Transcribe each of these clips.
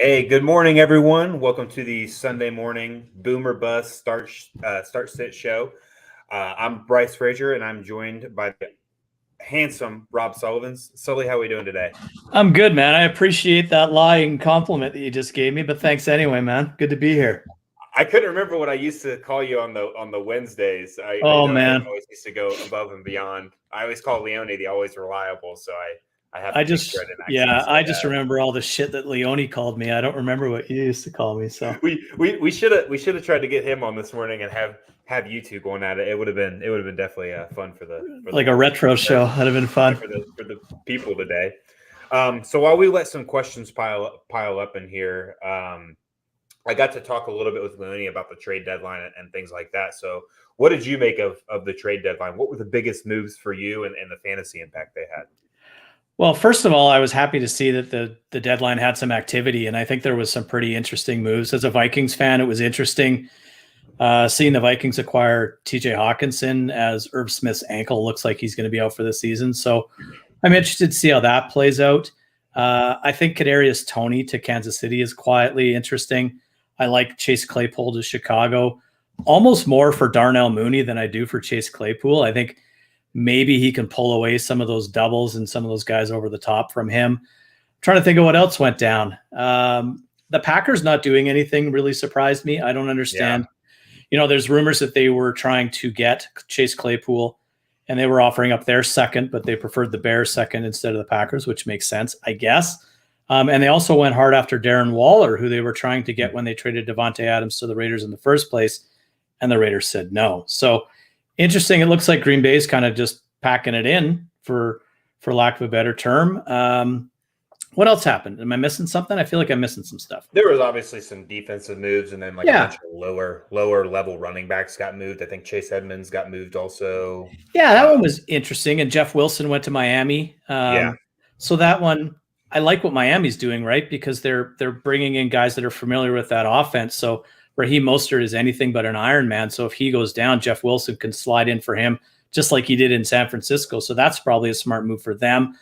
Hey, good morning, everyone. Welcome to the Sunday morning Boomer Bust Start Sit show. I'm Bryce Frazier, and I'm joined by the handsome Rob Sullivan. Sully, how are we doing today? I'm good, man. I appreciate that lying compliment that you just gave me, but thanks anyway, man. Good to be here. I couldn't remember what I used to call you on the Wednesdays. I Man. always used to go above and beyond. I always call Leone the always reliable, so I have to I just remember all the shit that Leone called me. I don't remember what you used to call me. So we should have tried to get him on this morning and have you two going at it. It would have been definitely fun for a retro show. That'd have been fun for the people today. So while we let some questions pile up in here, I got to talk a little bit with Mooney about the trade deadline and things like that. So what did you make of the trade deadline? What were the biggest moves for you and the fantasy impact they had? Well, first of all, I was happy to see that the deadline had some activity, and I think there was some pretty interesting moves. As a Vikings fan, it was interesting seeing the Vikings acquire TJ Hawkinson, as Irv Smith's ankle looks like he's going to be out for the season. So I'm interested to see how that plays out. I think Cadarius Toney to Kansas City is quietly interesting. I like Chase Claypool to Chicago almost more for Darnell Mooney than I do for Chase Claypool. I think maybe he can pull away some of those doubles and some of those guys over the top from him. I'm trying to think of what else went down. The Packers not doing anything really surprised me. I don't understand. Yeah. There's rumors that they were trying to get Chase Claypool and they were offering up their second, but they preferred the Bears second instead of the Packers, which makes sense, I guess. And they also went hard after Darren Waller, who they were trying to get when they traded Davante Adams to the Raiders in the first place, and the Raiders said no. So interesting. It looks like Green Bay is kind of just packing it in, for lack of a better term. What else happened? Am I missing something? I feel like I'm missing some stuff. There was obviously some defensive moves, and then a bunch of lower level running backs got moved. I think Chase Edmonds got moved also. Yeah, that one was interesting. And Jeff Wilson went to Miami. So that one, I like what Miami's doing, right? Because they're bringing in guys that are familiar with that offense. So Raheem Mostert is anything but an Iron Man. So if he goes down, Jeff Wilson can slide in for him, just like he did in San Francisco. So that's probably a smart move for them.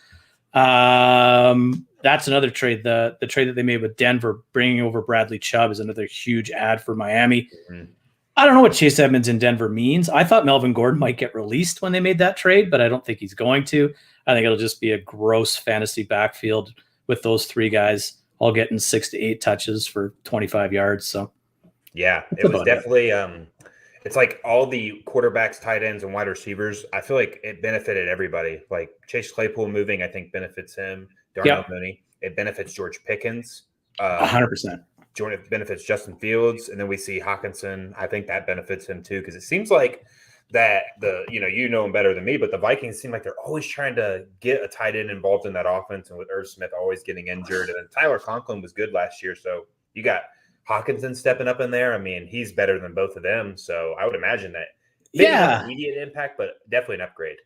That's another trade. The trade that they made with Denver, bringing over Bradley Chubb, is another huge ad for Miami. Mm-hmm. I don't know what Chase Edmonds in Denver means. I thought Melvin Gordon might get released when they made that trade, but I don't think he's going to. I think it'll just be a gross fantasy backfield with those three guys all getting 6 to 8 touches for 25 yards. So yeah, it was definitely it's like all the quarterbacks, tight ends, and wide receivers. I feel like it benefited everybody. Like Chase Claypool moving, I think benefits him. Darnell Mooney, it benefits George Pickens. 100%. It benefits Justin Fields, and then we see Hawkinson. I think that benefits him too, because it seems like that you know him better than me, but the Vikings seem like they're always trying to get a tight end involved in that offense, and with Irv Smith always getting injured, and then Tyler Conklin was good last year, so you got Hawkinson stepping up in there. I mean, he's better than both of them, so I would imagine that maybe not an immediate impact, but definitely an upgrade.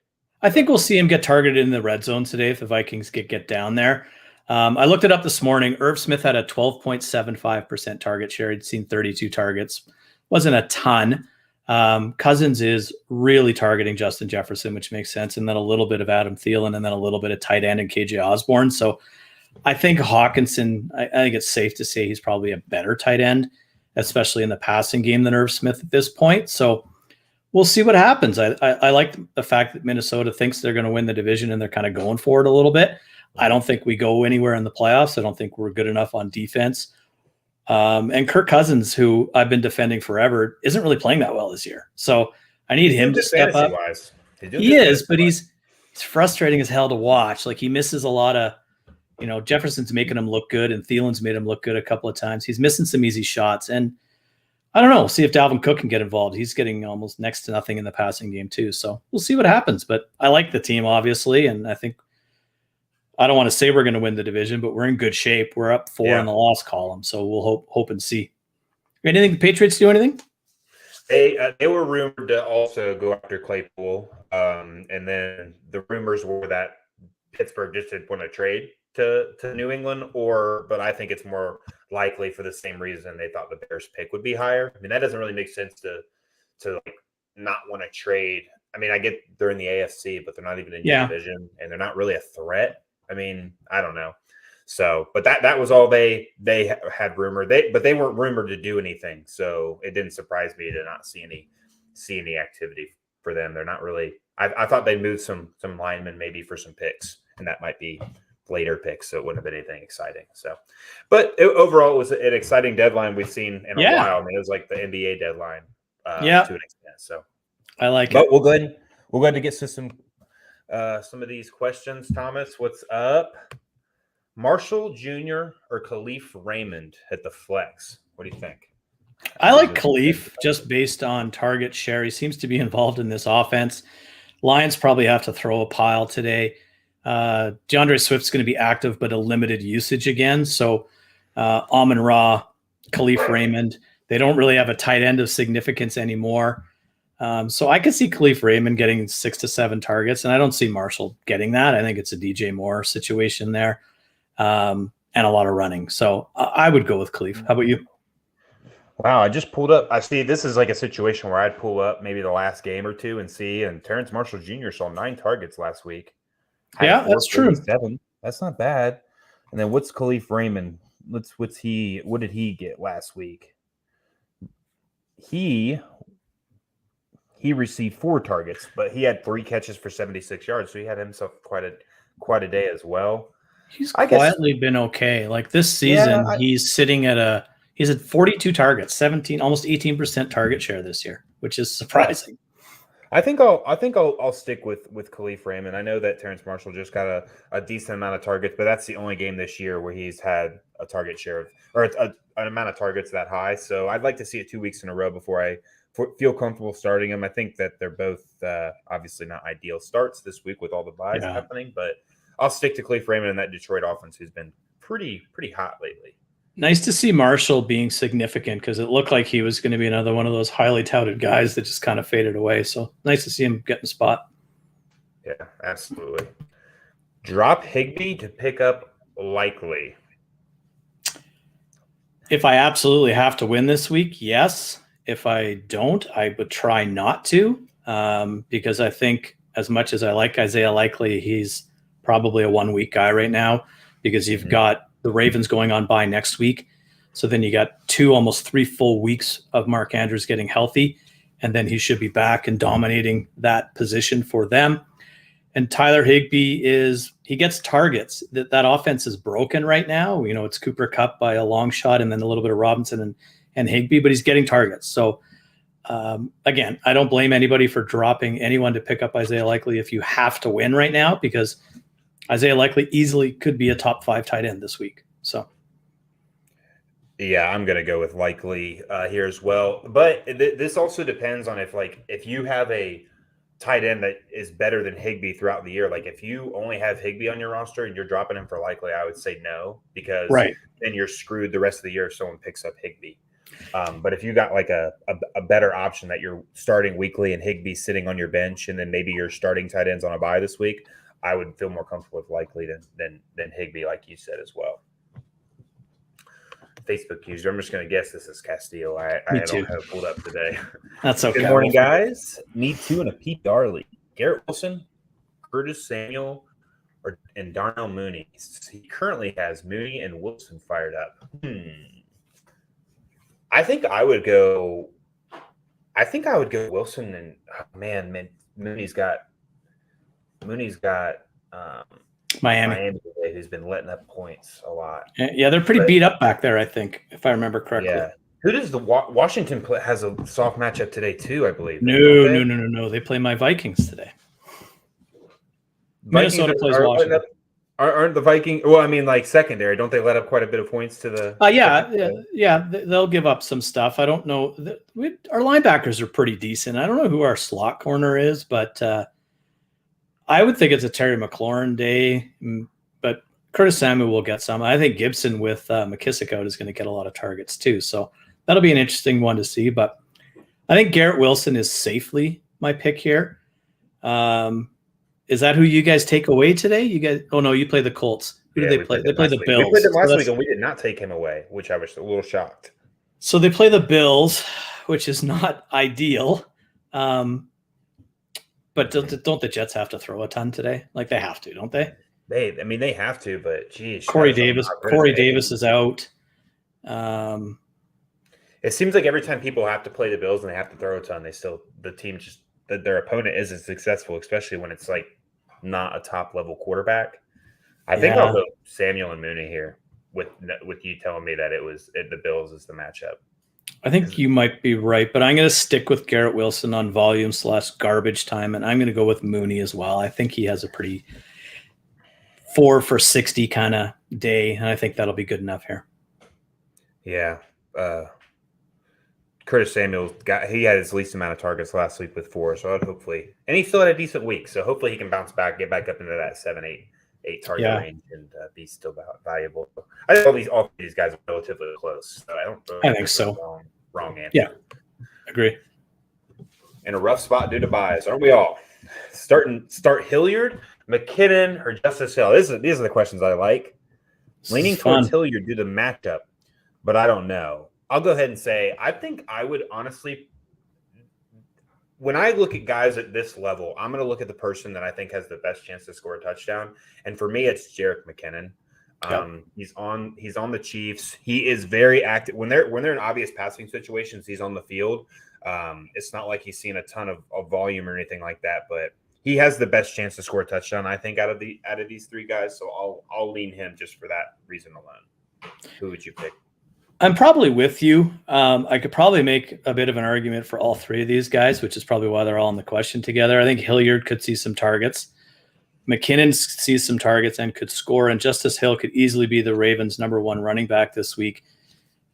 I think we'll see him get targeted in the red zone today if the Vikings get down there. I looked it up this morning. Irv Smith had a 12.75% target share. He'd seen 32 targets. Wasn't a ton. Cousins is really targeting Justin Jefferson, which makes sense, and then a little bit of Adam Thielen, and then a little bit of tight end and KJ Osborne. So I think Hawkinson, I think it's safe to say he's probably a better tight end, especially in the passing game, than Irv Smith at this point. So we'll see what happens. I like the fact that Minnesota thinks they're going to win the division and they're kind of going for it a little bit. I don't think we go anywhere in the playoffs. I don't think we're good enough on defense. And Kirk Cousins, who I've been defending forever, isn't really playing that well this year. So I need him to step up. He is, but he's frustrating as hell to watch. Like, he misses a lot of, Jefferson's making him look good, and Thielen's made him look good a couple of times. He's missing some easy shots. And I don't know. We'll see if Dalvin Cook can get involved. He's getting almost next to nothing in the passing game too. So we'll see what happens. But I like the team, obviously, and I don't want to say we're going to win the division, but we're in good shape. We're up 4 in the loss column, so we'll hope and see. Anything the Patriots do anything? They were rumored to also go after Claypool, and then the rumors were that Pittsburgh just didn't want to trade to New England, but I think it's more likely for the same reason they thought the Bears pick would be higher. I mean, that doesn't really make sense to not want to trade. I mean, I get they're in the AFC, but they're not even in your division, and they're not really a threat. I mean, I don't know. So, but that was all they had rumored. But they weren't rumored to do anything. So it didn't surprise me to not see any activity for them. They're not really. I thought they moved some linemen maybe for some picks, and that might be later picks, so it wouldn't have been anything exciting. So, but overall, it was an exciting deadline we've seen in a while. I mean, it was like the NBA deadline, to an extent. So, I like it. But we'll go ahead and get to some of these questions. Thomas, what's up? Marshall Jr. or Khalif Raymond at the flex? What do you think? I like Khalif just based on target share. He seems to be involved in this offense. Lions probably have to throw a pile today. DeAndre Swift's going to be active, but a limited usage again. So Amon-Ra, Khalif Raymond, they don't really have a tight end of significance anymore. So I could see Khalif Raymond getting 6 to 7 targets, and I don't see Marshall getting that. I think it's a DJ Moore situation there, and a lot of running. So I would go with Khalif. How about you? Wow, I just pulled up. I see this is like a situation where I'd pull up maybe the last game or two and see, and Terence Marshall Jr. saw 9 targets last week. Yeah, that's true. 7. That's not bad. And then what's Khalif Raymond? What did he get last week? He received 4 targets, but he had 3 catches for 76 yards, so he had himself quite a day as well. He's quietly been okay. Like this season, he's sitting at he's at 42 targets, 17, almost 18% target share this year, which is surprising. I think I'll stick with Khalif Raymond. I know that Terence Marshall just got a decent amount of targets, but that's the only game this year where he's had a target share an amount of targets that high. So I'd like to see it 2 weeks in a row before I feel comfortable starting him. I think that they're both obviously not ideal starts this week with all the buys happening, but I'll stick to Khalif Raymond in that Detroit offense, who's been pretty hot lately. Nice to see Marshall being significant because it looked like he was going to be another one of those highly touted guys that just kind of faded away. So nice to see him get in the spot. Yeah, absolutely. Drop Higbee to pick up Likely. If I absolutely have to win this week, yes. If I don't, I would try not to because I think as much as I like Isaiah Likely, he's probably a 1 week guy right now because you've got the Ravens going on bye next week. So then you got almost 3 full weeks of Mark Andrews getting healthy, and then he should be back and dominating that position for them. And Tyler Higbee he gets targets. That offense is broken right now. You know, it's Cooper Kupp by a long shot and then a little bit of Robinson and Higbee, but he's getting targets. So again, I don't blame anybody for dropping anyone to pick up Isaiah Likely if you have to win right now, because Isaiah Likely easily could be a top 5 tight end this week. So, yeah, I'm going to go with Likely here as well. But this also depends on if you have a tight end that is better than Higbee throughout the year. Like if you only have Higbee on your roster and you're dropping him for Likely, I would say no, because then you're screwed the rest of the year if someone picks up Higbee. But if you got like a better option that you're starting weekly and Higbee sitting on your bench, and then maybe you're starting tight ends on a bye this week, I would feel more comfortable with Likely than Higbee, like you said as well. Facebook user, I'm just going to guess this is Castillo. I don't have it pulled up today. That's okay. Good morning, guys. Need 2 in a PPR league. Garrett Wilson, Curtis Samuel, and Darnell Mooney. He currently has Mooney and Wilson fired up. I think I would go Wilson, and Mooney's got Miami today, who's been letting up points a lot. Yeah, they're pretty beat up back there, I think, if I remember correctly. Yeah. Who does the Washington play? Has a soft matchup today too, I believe. No. They play my Vikings today. Minnesota plays Washington. Aren't the Vikings? Well, I mean, like secondary, don't they let up quite a bit of points to the? Yeah. They'll give up some stuff. I don't know. Our linebackers are pretty decent. I don't know who our slot corner is, but I would think it's a Terry McLaurin day. But Curtis Samuel will get some. I think Gibson with McKissick out is going to get a lot of targets too. So that'll be an interesting one to see. But I think Garrett Wilson is safely my pick here. Is that who you guys take away today? You guys? Oh no, you play the Colts. Who did they play? They play the Bills. We played them last week, and we did not take him away, which I was a little shocked. So they play the Bills, which is not ideal. But don't the Jets have to throw a ton today? Like they have to, don't they? They have to, but geez, Corey Travis Hunter's Davis. not good as Corey they- Davis is out. It seems like every time people have to play the Bills and they have to throw a ton, the team just their opponent isn't successful, especially when it's like not a top level quarterback. I think I'll go Samuel and Mooney here with you telling me that the Bills is the matchup. I think you might be right, but I'm going to stick with Garrett Wilson on volume / garbage time, and I'm going to go with Mooney as well. I think he has a pretty 4 for 60 kind of day, and I think that'll be good enough here. Yeah. Curtis Samuel he had his least amount of targets last week with 4, so and he still had a decent week, so hopefully he can bounce back, get back up into that 7-8 target range, and be still valuable. I think all these guys are relatively close, so I think so. Wrong answer. Yeah, agree. In a rough spot due to bias, aren't we all? Start Hilliard, McKinnon, or Justice Hill. These are the questions I like. Leaning towards Hilliard due to matchup, but I don't know. I'll go ahead and say I think I would honestly, when I look at guys at this level, I'm going to look at the person that I think has the best chance to score a touchdown, and for me, it's Jerick McKinnon. He's on the Chiefs. He is very active when they're in obvious passing situations. He's on the field. It's not like he's seen a ton of volume or anything like that, but he has the best chance to score a touchdown, I think, out of these 3 guys. So I'll lean him just for that reason alone. Who would you pick? I'm probably with you. I could probably make a bit of an argument for all 3 of these guys, which is probably why they're all in the question together. I think Hilliard could see some targets. McKinnon sees some targets and could score, and Justice Hill could easily be the Ravens' number 1 running back this week.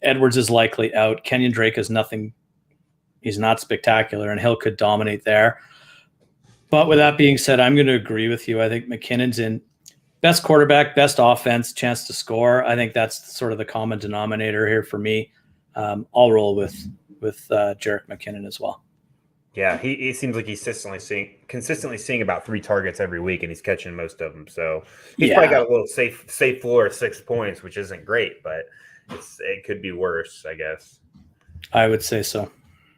Edwards is likely out. Kenyon Drake is nothing. He's not spectacular, and Hill could dominate there. But with that being said, I'm going to agree with you. I think McKinnon's in best quarterback, best offense, chance to score. I think that's sort of the common denominator here for me. I'll roll with Jerick McKinnon as well. Yeah, he seems like he's consistently seeing about 3 targets every week, and he's catching most of them. So he's probably got a little safe floor of 6 points, which isn't great, but it could be worse, I guess. I would say so.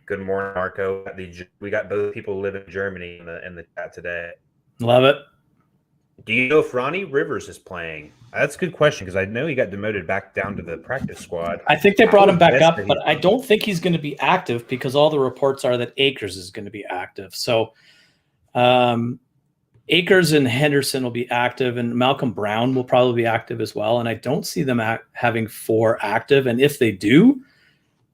Good morning, Marco. We got both people who live in Germany in the chat today. Love it. Do you know if Ronnie Rivers is playing? That's a good question because I know he got demoted back down to the practice squad. I think they brought him back up, but I don't think he's going to be active because all the reports are that Akers is going to be active. So Akers and Henderson will be active, and Malcolm Brown will probably be active as well. And I don't see them having 4 active. And if they do,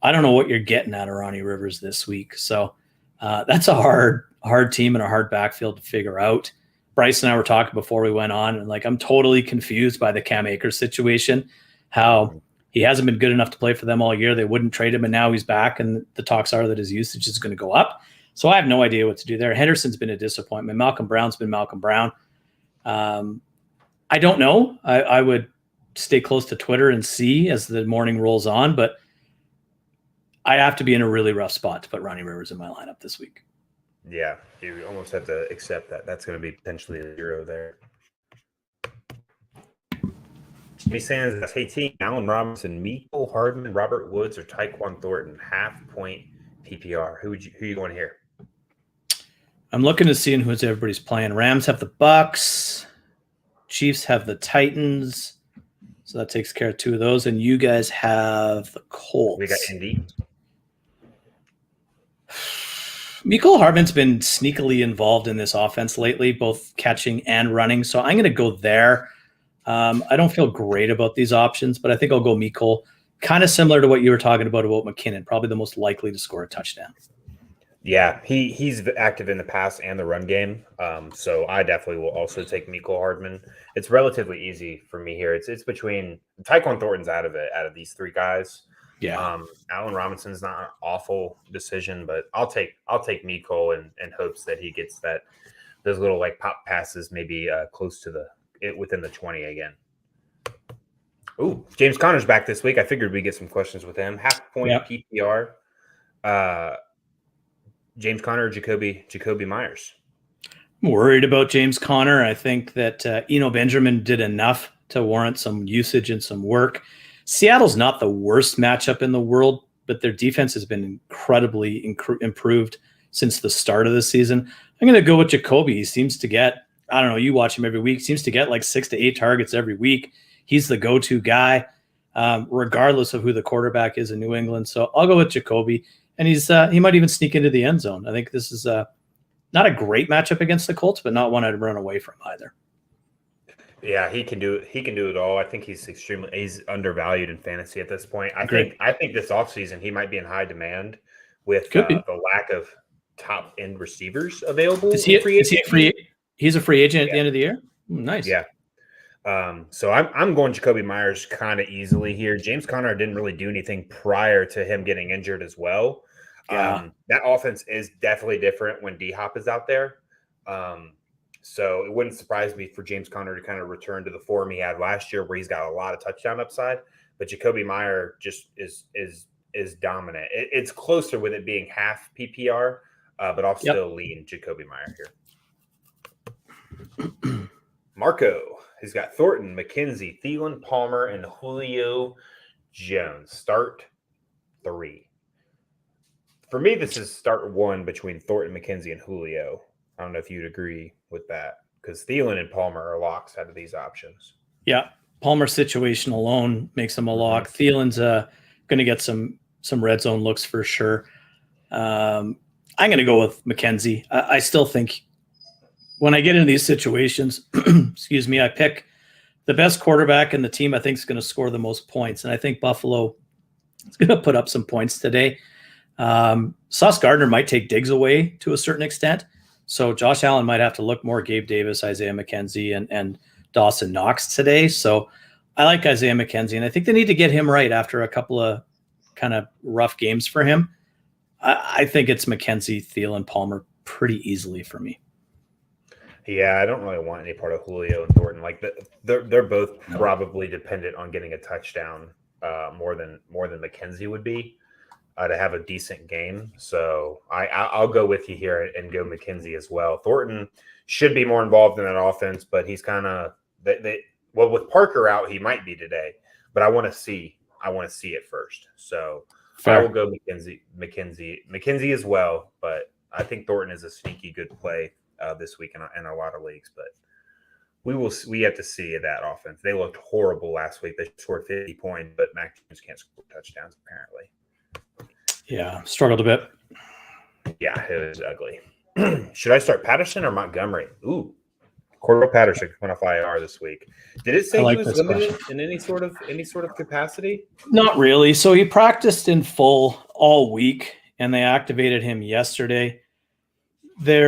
I don't know what you're getting out of Ronnie Rivers this week. So that's a hard team and a hard backfield to figure out. Bryce and I were talking before we went on, and I'm totally confused by the Cam Akers situation, how he hasn't been good enough to play for them all year. They wouldn't trade him, and now he's back, and the talks are that his usage is going to go up. So I have no idea what to do there. Henderson's been a disappointment. Malcolm Brown's been Malcolm Brown. I don't know. I would stay close to Twitter and see as the morning rolls on, but I have to be in a really rough spot to put Ronnie Rivers in my lineup this week. Yeah, you almost have to accept that. That's going to be potentially a 0 there. Jimmy Sands, hey team, Allen Robinson, Mecole Hardman, Robert Woods, or Tyquan Thornton, half-point PPR. Who you going here? I'm looking to see who everybody's playing. Rams have the Bucks. Chiefs have the Titans. So that takes care of 2 of those. And you guys have the Colts. We got Indy. Mecole Hardman's been sneakily involved in this offense lately, both catching and running. So I'm going to go there. I don't feel great about these options, but I think I'll go Mecole. Kind of similar to what you were talking about McKinnon, probably the most likely to score a touchdown. Yeah, he's active in the pass and the run game. So I definitely will also take Mecole Hardman. It's relatively easy for me here. It's between Tyquan Thornton's out of these 3 guys. Yeah. Allen Robinson's not an awful decision, but I'll take Mecole in hopes that he gets those little pop passes maybe close to within the 20 again. Ooh, James Conner's back this week. I figured we'd get some questions with him. Half-point PPR. James Conner or Jacoby Myers? I'm worried about James Conner. I think that Eno Benjamin did enough to warrant some usage and some work. Seattle's not the worst matchup in the world, but their defense has been incredibly improved since the start of the season. I'm going to go with Jacoby. He seems to get I don't know, you watch him every week, seems to get like 6 to 8 targets every week. He's the go-to guy, regardless of who the quarterback is in New England. So I'll go with Jacoby, and he might even sneak into the end zone. I think this is not a great matchup against the Colts, but not one I'd run away from either. Yeah, he can do it all. I think he's undervalued in fantasy at this point. I think this offseason he might be in high demand with the lack of top end receivers available. He's a free agent at the end of the year? Nice. Yeah. So I'm going Jacoby Myers kind of easily here. James Conner didn't really do anything prior to him getting injured as well. Yeah. That offense is definitely different when D-Hop is out there. So it wouldn't surprise me for James Conner to kind of return to the form he had last year, where he's got a lot of touchdown upside. But Jacoby Meyer just is dominant. It's closer with it being half PPR, but I'll still lean Jacoby Meyer here. Marco, he's got Thornton, McKenzie, Thielen, Palmer, and Julio Jones. Start 3. For me, this is start 1 between Thornton, McKenzie, and Julio. I don't know if you'd agree with that, because Thielen and Palmer are locks out of these options. Yeah, Palmer's situation alone makes him a lock. Thielen's going to get some red zone looks for sure. I'm going to go with McKenzie. I still think when I get into these situations, excuse me, I pick the best quarterback in the team I think is going to score the most points, and I think Buffalo is going to put up some points today. Sauce Gardner might take Diggs away to a certain extent. So Josh Allen might have to look more Gabe Davis, Isaiah McKenzie, and Dawson Knox today. So I like Isaiah McKenzie, and I think they need to get him right after a couple of kind of rough games for him. I think it's McKenzie, Thielen, Palmer pretty easily for me. Yeah, I don't really want any part of Julio and Thornton. Like they're both probably dependent on getting a touchdown more than McKenzie would be. To have a decent game. So I'll go with you here and go McKenzie as well. Thornton should be more involved in that offense, but he's kind of with Parker out, he might be today, but I want to see it first. So fair. I will go McKenzie as well, but I think Thornton is a sneaky good play this week in a lot of leagues, but we have to see that offense. They looked horrible last week. They scored 50 points, but Mac Jones can't score touchdowns apparently. Yeah, struggled a bit. Yeah, it was ugly. Should I start Patterson or Montgomery? Ooh, Cordell Patterson went off IR this week. Did it say he was limited in any sort of capacity? Not really. So he practiced in full all week, and they activated him yesterday. They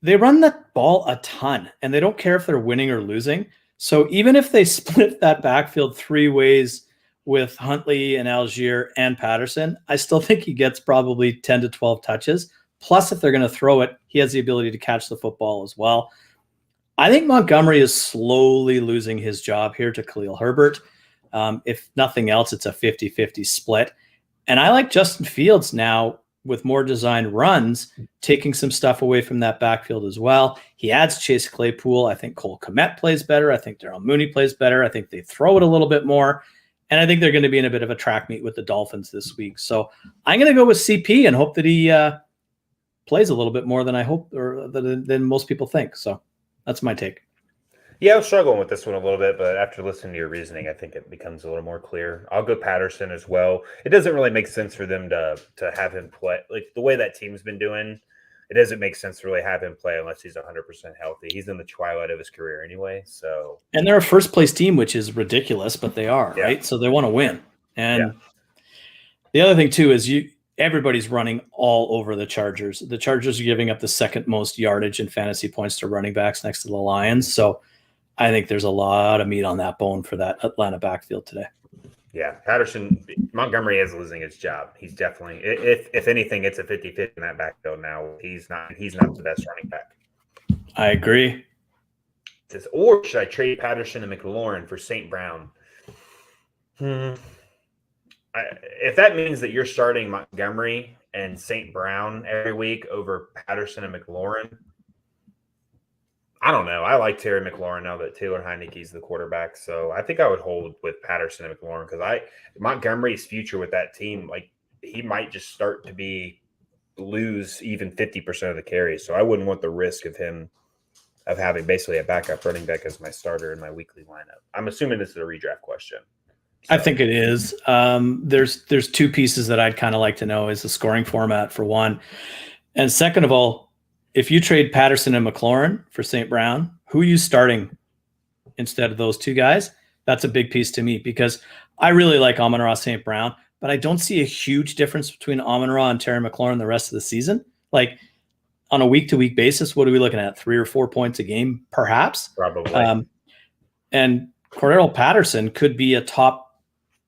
run that ball a ton, and they don't care if they're winning or losing. So even if they split that backfield 3 ways with Huntley and Algier and Patterson, I still think he gets probably 10 to 12 touches. Plus, if they're going to throw it, he has the ability to catch the football as well. I think Montgomery is slowly losing his job here to Khalil Herbert. If nothing else, it's a 50-50 split. And I like Justin Fields now with more designed runs, taking some stuff away from that backfield as well. He adds Chase Claypool. I think Cole Kmet plays better. I think Darnell Mooney plays better. I think they throw it a little bit more. And I think they're going to be in a bit of a track meet with the Dolphins this week. So I'm going to go with CP and hope that he plays a little bit more than I hope or than most people think. So that's my take. Yeah, I was struggling with this one a little bit, but after listening to your reasoning, I think it becomes a little more clear. I'll go Patterson as well. It doesn't really make sense for them to have him play. Like the way that team's been doing, it doesn't make sense to really have him play unless he's 100% healthy. He's in the twilight of his career anyway. So, and they're a first place team, which is ridiculous, but they are, right? So they want to win. And the other thing too is everybody's running all over the Chargers. The Chargers are giving up the second most yardage and fantasy points to running backs next to the Lions. So I think there's a lot of meat on that bone for that Atlanta backfield today. Yeah, Montgomery is losing his job. He's definitely, if anything, it's a 50-50 in that backfield now. He's not the best running back. I agree. It says, or should I trade Patterson and McLaurin for St. Brown? If that means that you're starting Montgomery and St. Brown every week over Patterson and McLaurin, I don't know. I like Terry McLaurin now that Taylor Heineke's the quarterback. So I think I would hold with Patterson and McLaurin because Montgomery's future with that team, like he might just start to lose even 50% of the carries. So I wouldn't want the risk of him of having basically a backup running back as my starter in my weekly lineup? I'm assuming this is a redraft question. So. I think it is. There's two pieces that I'd kind of like to know is the scoring format for one. And second of all, if you trade Patterson and McLaurin for St. Brown, who are you starting instead of those two guys? That's a big piece to me because I really like Amon-Ra St. Brown, but I don't see a huge difference between Amon-Ra and Terry McLaurin the rest of the season. Like on a week-to-week basis, what are we looking at? 3 or 4 points a game, perhaps? Probably. And Cordero Patterson could be a top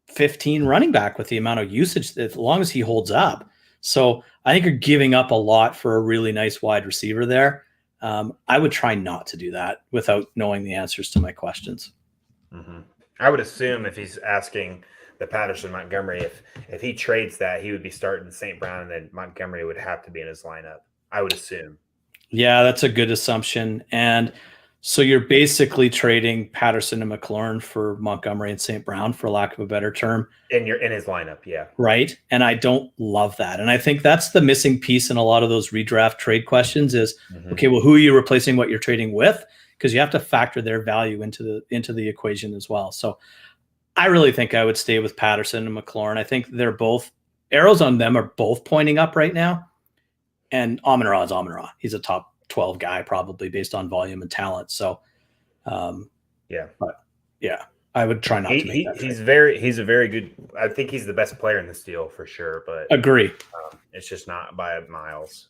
15 running back with the amount of usage as long as he holds up. So I think you're giving up a lot for a really nice wide receiver there. I would try not to do that without knowing the answers to my questions. Mm-hmm. I would assume if he's asking the Patterson Montgomery, if he trades that, he would be starting St. Brown, and then Montgomery would have to be in his lineup. I would assume. Yeah, that's a good assumption. And so you're basically trading Patterson and McLaurin for Montgomery and St. Brown, for lack of a better term. And you're in his lineup, yeah. Right. And I don't love that. And I think that's the missing piece in a lot of those redraft trade questions is, okay, well, who are you replacing what you're trading with? Because you have to factor their value into the equation as well. So I really think I would stay with Patterson and McLaurin. I think they're both arrows on them are both pointing up right now. And Amon-Ra is Amon-Ra. He's a top 12 guy probably based on volume and talent. So I would try not to make that trade. He's a very good, I think he's the best player in this deal for sure, but agree. It's just not by miles.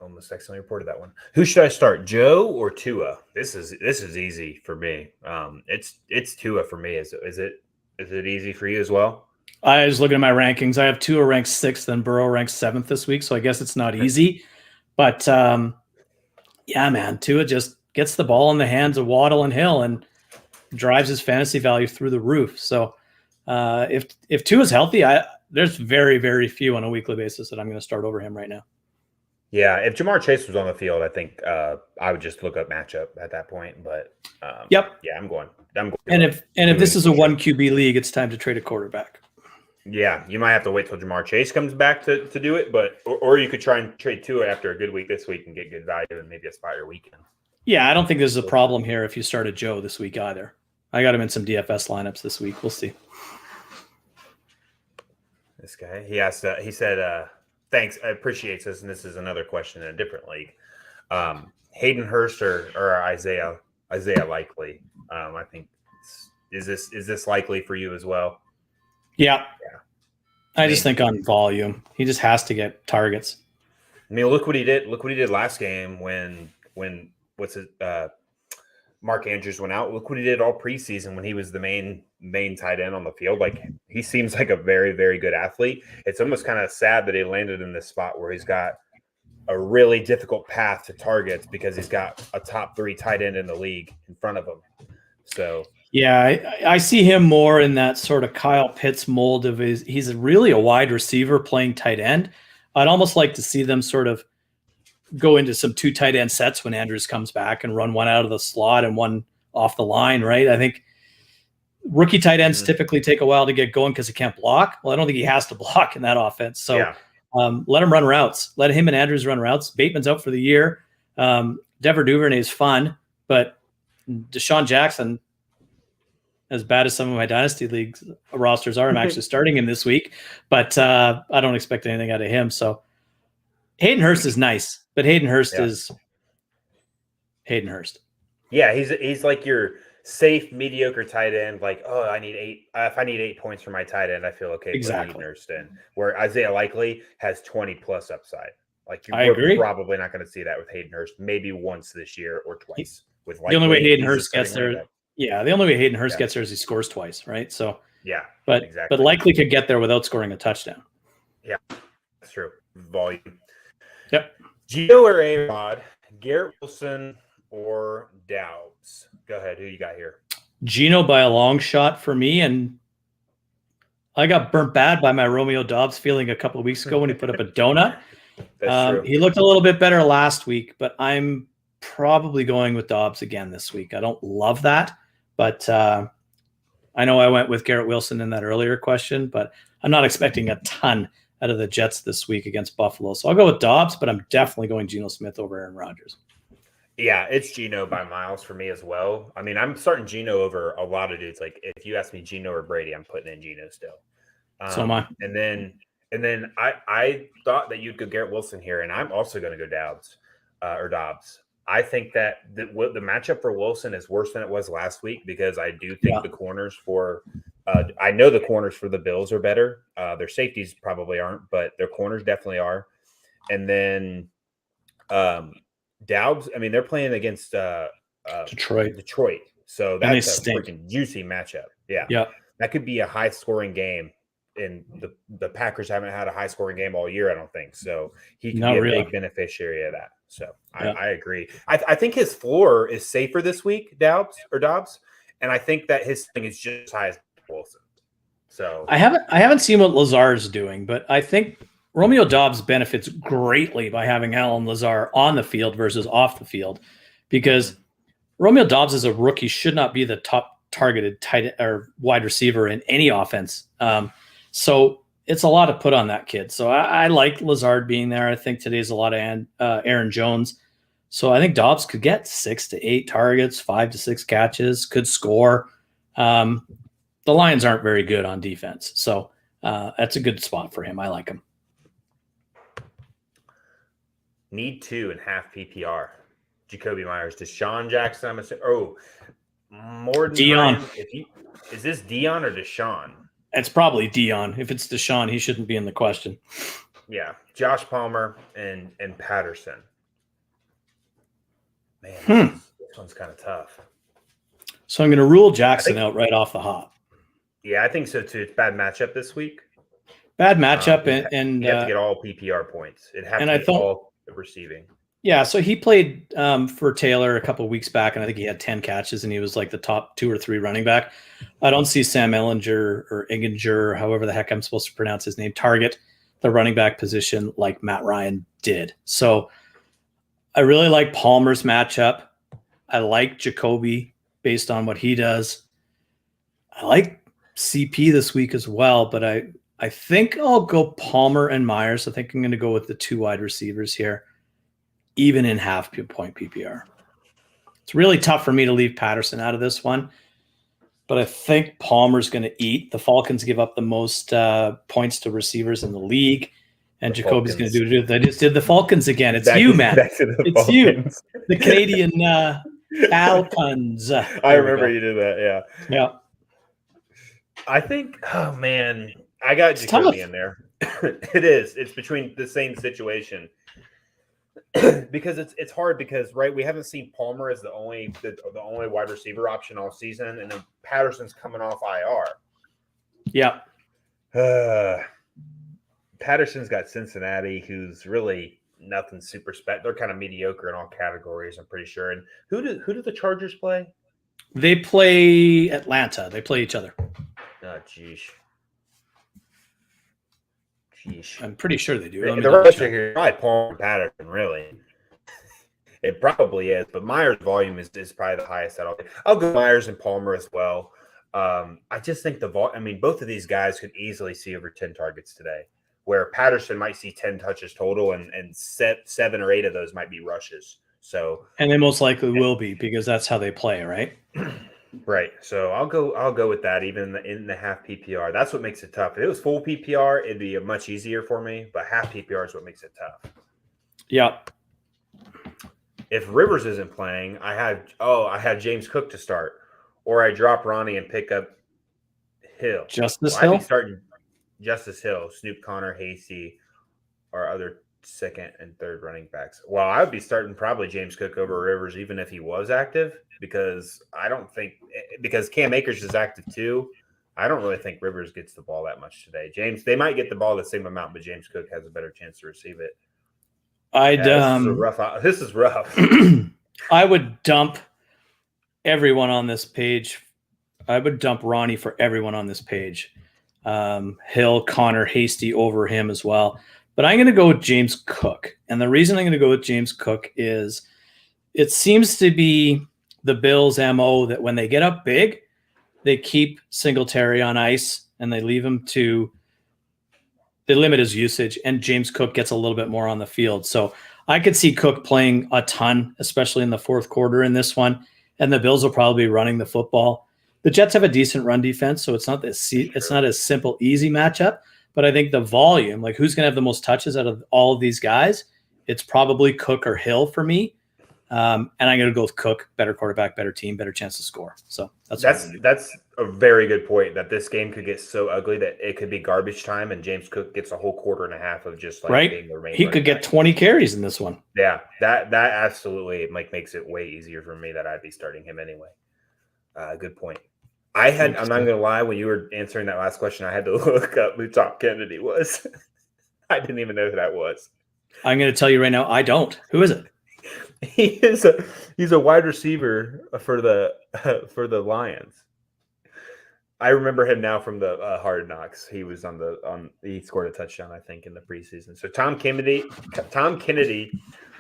Almost accidentally reported that one. Who should I start, Joe or Tua? This is easy for me. It's Tua for me. Is it easy for you as well? I was looking at my rankings. I have Tua ranked 6th and Burrow ranked 7th this week, so I guess it's not easy. But yeah, man, Tua just gets the ball in the hands of Waddle and Hill and drives his fantasy value through the roof. So if Tua's healthy, there's very, very few on a weekly basis that I'm going to start over him right now. Yeah, if Jamar Chase was on the field, I think I would just look up matchup at that point. But yep, yeah, I'm going. And if this is a 1 QB league, it's time to trade a quarterback. Yeah, you might have to wait till Jamar Chase comes back to do it, but or you could try and trade Tua after a good week this week and get good value and maybe a spot your weekend. Yeah, I don't think there's a problem here if you started Joe this week either. I got him in some DFS lineups this week. We'll see. This guy, he said, thanks, I appreciate this, and this is another question in a different league. Hayden Hurst or Isaiah Likely. I think is this likely for you as well? Yeah. I just think on volume, he just has to get targets. I mean, look what he did. Look what he did last game when Mark Andrews went out. Look what he did all preseason when he was the main tight end on the field. Like, he seems like a very, very good athlete. It's almost kind of sad that he landed in this spot where he's got a really difficult path to targets because he's got a top 3 tight end in the league in front of him. So yeah, I see him more in that sort of Kyle Pitts mold of he's really a wide receiver playing tight end. I'd almost like to see them sort of go into some 2 tight end sets when Andrews comes back and run one out of the slot and one off the line, right? I think rookie tight ends typically take a while to get going because he can't block. Well, I don't think he has to block in that offense. So let him run routes. Let him and Andrews run routes. Bateman's out for the year. Dever Duvernay is fun, but DeSean Jackson, as bad as some of my dynasty leagues rosters are, I'm actually starting him this week, but I don't expect anything out of him. So Hayden Hurst is nice, but Hayden Hurst is Hayden Hurst. Yeah, he's like your safe, mediocre tight end. Like, I need 8. If I need 8 points for my tight end, I feel okay. Exactly. Hayden Hurst in. Where Isaiah Likely has 20+ upside. Like, I agree. Probably not going to see that with Hayden Hurst. Maybe once this year or twice. With Likely, the only way Hayden Hurst gets there. Yeah, the only way Hayden Hurst gets there is he scores twice, right? So but Likely could get there without scoring a touchdown. Yeah, that's true. Volume. Yep. Geno or A-Rod, Garrett Wilson or Doubs? Go ahead. Who you got here? Geno by a long shot for me, and I got burnt bad by my Romeo Doubs feeling a couple of weeks ago when he put up a donut. That's true. He looked a little bit better last week, but I'm probably going with Doubs again this week. I don't love that, but I know I went with Garrett Wilson in that earlier question, but I'm not expecting a ton out of the Jets this week against Buffalo. So I'll go with Dobbs, but I'm definitely going Geno Smith over Aaron Rodgers. Yeah, it's Geno by miles for me as well. I mean, I'm starting Geno over a lot of dudes. Like if you ask me Geno or Brady, I'm putting in Geno still. So am I. And then I thought that you'd go Garrett Wilson here, and I'm also going to go Dobbs. I think that the matchup for Wilson is worse than it was last week because I do think the corners for I know the corners for the Bills are better. Their safeties probably aren't, but their corners definitely are. And then Dobbs, I mean, they're playing against Detroit. So that's a freaking juicy matchup. Yeah. That could be a high-scoring game. And the Packers haven't had a high-scoring game all year, I don't think. So he can be a big beneficiary of that. So I agree. I think his floor is safer this week, Dobbs. And I think that his thing is just as high as Wilson. So I haven't seen what Lazard's doing, but I think Romeo Dobbs benefits greatly by having Alan Lazard on the field versus off the field, because Romeo Dobbs as a rookie should not be the top targeted tight or wide receiver in any offense. So it's a lot to put on that kid. So I like Lazard being there. I think today's a lot of Aaron Jones. So I think Dobbs could get 6 to 8 targets, 5 to 6 catches, could score. The Lions aren't very good on defense. So that's a good spot for him. I like him. Need 2.5 PPR. Jacoby Myers, DeSean Jackson. More than Dion. Is this Dion or DeSean? It's probably Dion. If it's DeSean, he shouldn't be in the question. Yeah, Josh Palmer and Patterson. Man, this one's kind of tough. So I'm going to rule Jackson out right off the hop. Yeah, I think so too. It's bad matchup this week. Bad matchup, and you have to get all PPR points. It has to be all receiving. Yeah, so he played for Taylor a couple of weeks back, and I think he had 10 catches, and he was like the top 2 or 3 running back. I don't see Sam Ehlinger or Egginger, however the heck I'm supposed to pronounce his name, target the running back position like Matt Ryan did. So I really like Palmer's matchup. I like Jacoby based on what he does. I like CP this week as well, but I think I'll go Palmer and Myers. I think I'm going to go with the 2 wide receivers here, even in half point PPR. It's really tough for me to leave Patterson out of this one, but I think Palmer's going to eat. The Falcons give up the most points to receivers in the league, and Jacoby's going to do it. They just did the Falcons again. It's you, man. It's Falcons. You. The Canadian Falcons. I remember you did that, yeah. I think, oh, man, I got Jacoby in there. It is. It's between the same situation. Because it's hard because we haven't seen Palmer as the only wide receiver option all season, and then Patterson's coming off IR. Yeah. Patterson's got Cincinnati, who's really nothing super special. They're kind of mediocre in all categories, I'm pretty sure. And who do the Chargers play? They play Atlanta. They play each other. Oh, jeez. I'm pretty sure they do. The rest of here, probably Palmer and Patterson, really. It probably is, but Myers' volume is probably the highest at all. I'll go Myers and Palmer as well. I just think both of these guys could easily see over 10 targets today, where Patterson might see 10 touches total, and 7 or 8 of those might be rushes. And they most likely will be, because that's how they play, right? Right. So I'll go with that, even in the half PPR. That's what makes it tough. If it was full PPR, it'd be much easier for me, but half PPR is what makes it tough. Yeah. If Rivers isn't playing, I had James Cook to start, or I drop Ronnie and pick up Hill. Hill? I'd be starting Justice Hill, Snoop Connor, Hasty, or other second and third running backs. Well, I would be starting probably James Cook over Rivers, even if he was active, because Cam Akers is active too. I don't really think Rivers gets the ball that much today. They might get the ball the same amount, but James Cook has a better chance to receive it. This is rough. I would dump everyone on this page. I would dump Ronnie for everyone on this page. Hill, Connor, Hasty over him as well. But I'm going to go with James Cook. And the reason I'm going to go with James Cook is it seems to be the Bills' MO that when they get up big, they keep Singletary on ice and they leave him to they limit his usage, and James Cook gets a little bit more on the field. So I could see Cook playing a ton, especially in the fourth quarter in this one, and the Bills will probably be running the football. The Jets have a decent run defense, so it's not a simple, easy matchup. But I think the volume, like who's going to have the most touches out of all of these guys, it's probably Cook or Hill for me. And I'm going to go with Cook, better quarterback, better team, better chance to score. So that's a very good point, that this game could get so ugly that it could be garbage time and James Cook gets a whole quarter and a half of just like being the main. He could get 20 carries in this one. Yeah, that absolutely makes it way easier for me that I'd be starting him anyway. Good point. I'm not going to lie, when you were answering that last question, I had to look up who Tom Kennedy was. I didn't even know who that was. I'm going to tell you right now, I don't. Who is it? He's a wide receiver for the Lions. I remember him now from the Hard Knocks. He was he scored a touchdown, I think, in the preseason. So Tom Kennedy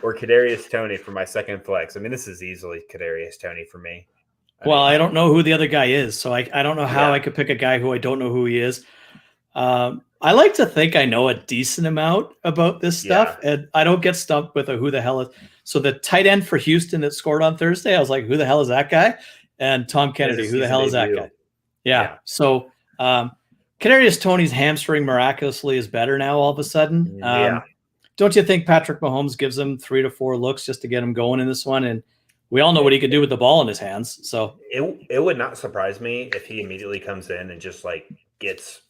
or Kadarius Toney for my second flex. I mean, this is easily Kadarius Toney for me. I don't know who the other guy is, so I don't know how I could pick a guy who I don't know who he is. I like to think I know a decent amount about this stuff, and I don't get stumped with who the hell is. So the tight end for Houston that scored on Thursday, I was like, who the hell is that guy? And Tom Kennedy, who the hell is that guy? Yeah. So Kadarius Toney's hamstring miraculously is better now all of a sudden. Don't you think Patrick Mahomes gives him 3 to 4 looks just to get him going in this one? And we all know what he could do with the ball in his hands. So it would not surprise me if he immediately comes in and just like gets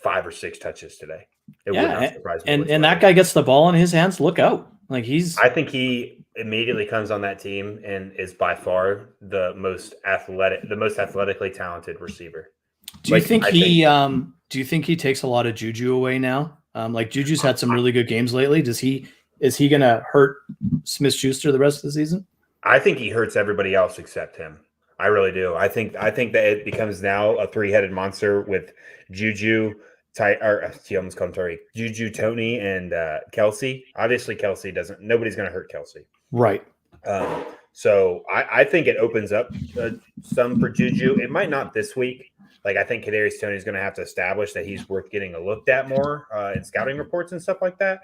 5 or 6 touches today. It would not surprise me. And that guy gets the ball in his hands. Look out. I think he immediately comes on that team and is by far the most athletically talented receiver. Do you think he takes a lot of juju away now? Like Juju's had some really good games lately. Is he going to hurt Smith-Schuster the rest of the season? I think he hurts everybody else except him. I really do. I think that it becomes now a 3-headed monster with Juju, Juju, Toney, and Kelsey. Obviously, Kelsey doesn't. Nobody's going to hurt Kelsey, right? So I think it opens up some for Juju. It might not this week. Like I think Kadarius Toney is going to have to establish that he's worth getting a looked at more in scouting reports and stuff like that.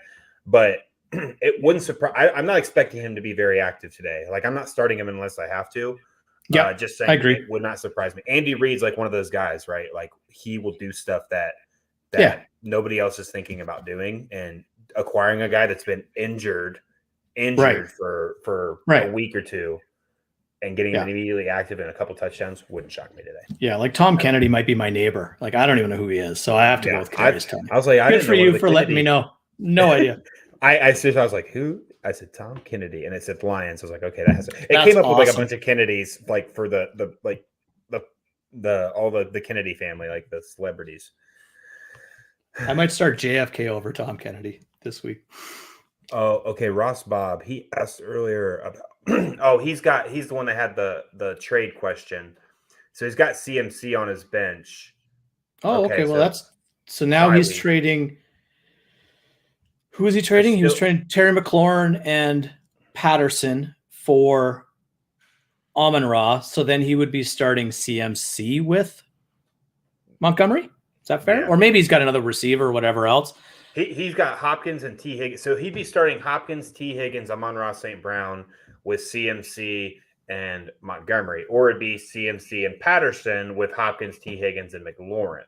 But it wouldn't surprise. I'm not expecting him to be very active today. Like I'm not starting him unless I have to. Yeah, just saying, I agree. It would not surprise me. Andy Reid's like one of those guys, right? Like he will do stuff that nobody else is thinking about doing, and acquiring a guy that's been injured for a week or two and getting him immediately active in a couple touchdowns wouldn't shock me today. Yeah, like Tom Kennedy might be my neighbor. Like I don't even know who he is, so I have to go with Kadarius Toney. I was like, good for you for letting me know. No idea. I was like, who? I said Tom Kennedy, and it said Lions. I was like, okay, it came up with like a bunch of Kennedys, like for the Kennedy family, like the celebrities. I might start JFK over Tom Kennedy this week. Oh, okay. Ross Bob, he asked earlier about he's the one that had the trade question. So he's got CMC on his bench. Oh, okay. Well, now he's trading. Who is he trading? He was trading Terry McLaurin and Patterson for Amon-Ra. So then he would be starting CMC with Montgomery. Is that fair? Yeah. Or maybe he's got another receiver or whatever else. He's got Hopkins and T. Higgins. So he'd be starting Hopkins, T. Higgins, Amon-Ra St. Brown with CMC and Montgomery. Or it'd be CMC and Patterson with Hopkins, T. Higgins, and McLaurin.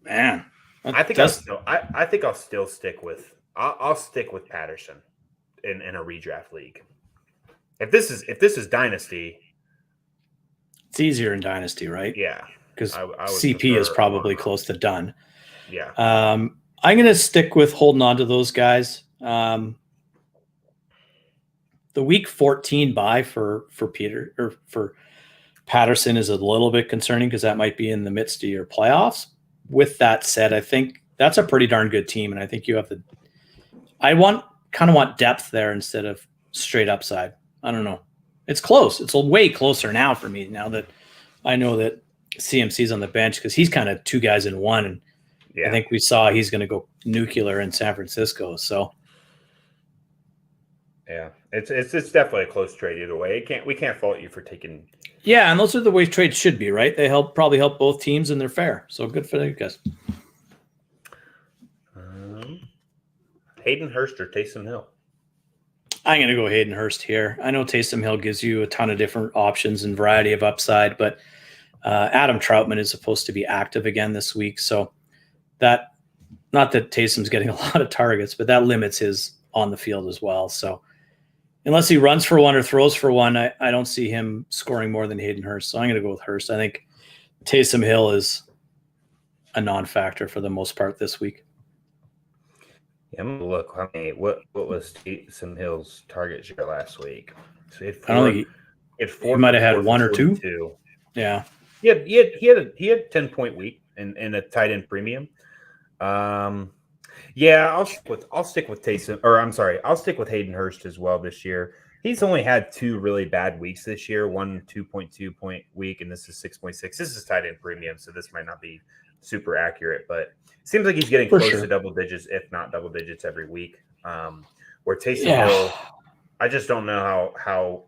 Man. I think I'll still stick with Patterson in a redraft league. If this is Dynasty, it's easier in Dynasty, right? Yeah, because CP is probably close to done. Yeah, I'm going to stick with holding on to those guys. The week 14 bye for Peter or for Patterson is a little bit concerning because that might be in the midst of your playoffs. With that said, I think that's a pretty darn good team, and I think you have I want depth there instead of straight upside. I don't know. It's close. It's way closer now for me now that I know that CMC's on the bench because he's kind of 2 guys in one, and I think we saw he's going to go nuclear in San Francisco. So Yeah, it's definitely a close trade either way. We can't fault you for taking. Yeah, and those are the way trades should be, right? They probably help both teams and they're fair. So good for you guys. Hayden Hurst or Taysom Hill? I'm going to go Hayden Hurst here. I know Taysom Hill gives you a ton of different options and variety of upside, but Adam Troutman is supposed to be active again this week. So that, not that Taysom's getting a lot of targets, but that limits his on the field as well. So unless he runs for one or throws for one, I don't see him scoring more than Hayden Hurst. So I'm going to go with Hurst. I think Taysom Hill is a non-factor for the most part this week. Yeah, I'm gonna look. I mean, what was Taysom Hill's target share last week? So I don't think he might have had one or two. Yeah, he had a 10-point week in a tight end premium. Yeah, I'll stick with Taysom, or I'm sorry, I'll stick with Hayden Hurst as well this year. He's only had 2 really bad weeks this year, one 2.2 point week, and this is 6.6. This is tight end premium, so this might not be super accurate, but it seems like he's getting close to double digits, if not double digits, every week. Where Taysom Hill, I just don't know how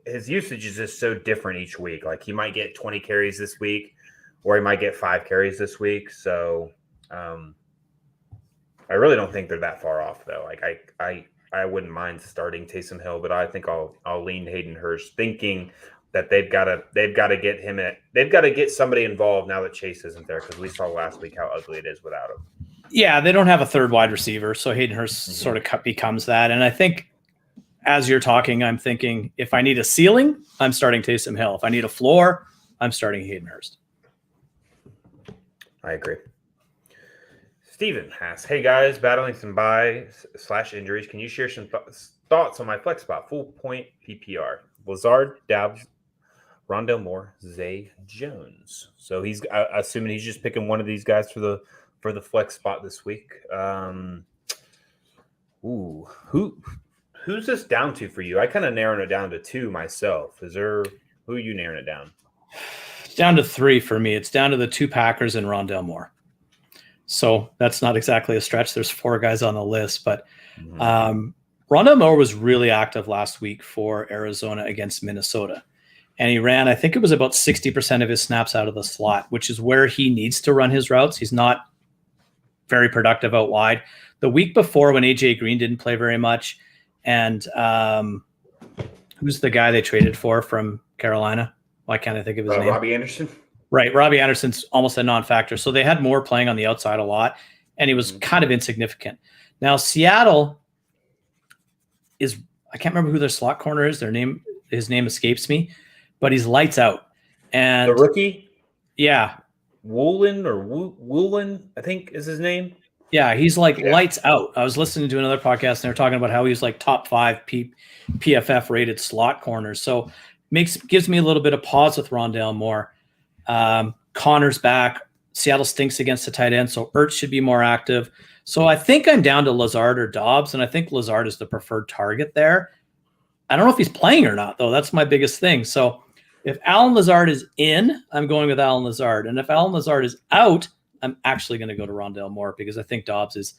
his usage is just so different each week. Like he might get 20 carries this week, or he might get 5 carries this week. So I really don't think they're that far off, though. Like I wouldn't mind starting Taysom Hill, but I think I'll lean Hayden Hurst, thinking that they've got to get somebody involved now that Chase isn't there, because we saw last week how ugly it is without him. Yeah, they don't have a third wide receiver, so Hayden Hurst sort of becomes that. And I think as you're talking, I'm thinking if I need a ceiling, I'm starting Taysom Hill. If I need a floor, I'm starting Hayden Hurst. I agree. Steven asks, hey guys, battling some bye/injuries. Can you share some thoughts on my flex spot? Full point PPR. Lazard, Dobbs, Rondale Moore, Zay Jones. So he's assuming he's just picking one of these guys for the flex spot this week. Who's this down to for you? I kind of narrowed it down to 2 myself. Who are you narrowing it down? It's down to 3 for me. It's down to the 2 Packers and Rondale Moore. So that's not exactly a stretch. There's 4 guys on the list, but Rondale Moore was really active last week for Arizona against Minnesota. And he ran, I think it was about 60% of his snaps out of the slot, which is where he needs to run his routes. He's not very productive out wide. The week before, when AJ Green didn't play very much, and who's the guy they traded for from Carolina? Why can't I think of his name? Robbie Anderson. Right. Robbie Anderson's almost a non-factor. So they had Moore playing on the outside a lot, and he was kind of insignificant. Now, Seattle is, I can't remember who their slot corner is. His name escapes me, but he's lights out. And the rookie? Yeah. Woolen, I think is his name. Yeah, he's lights out. I was listening to another podcast, and they're talking about how he's like top 5 PFF rated slot corners. So gives me a little bit of pause with Rondale Moore. Connor's back. Seattle stinks against the tight end, so Ertz should be more active. So I think I'm down to Lazard or Dobbs, and I think Lazard is the preferred target there. I don't know if he's playing or not, though. That's my biggest thing. So if Allen Lazard is in, I'm going with Allen Lazard. And if Allen Lazard is out, I'm actually going to go to Rondale Moore, because I think Dobbs has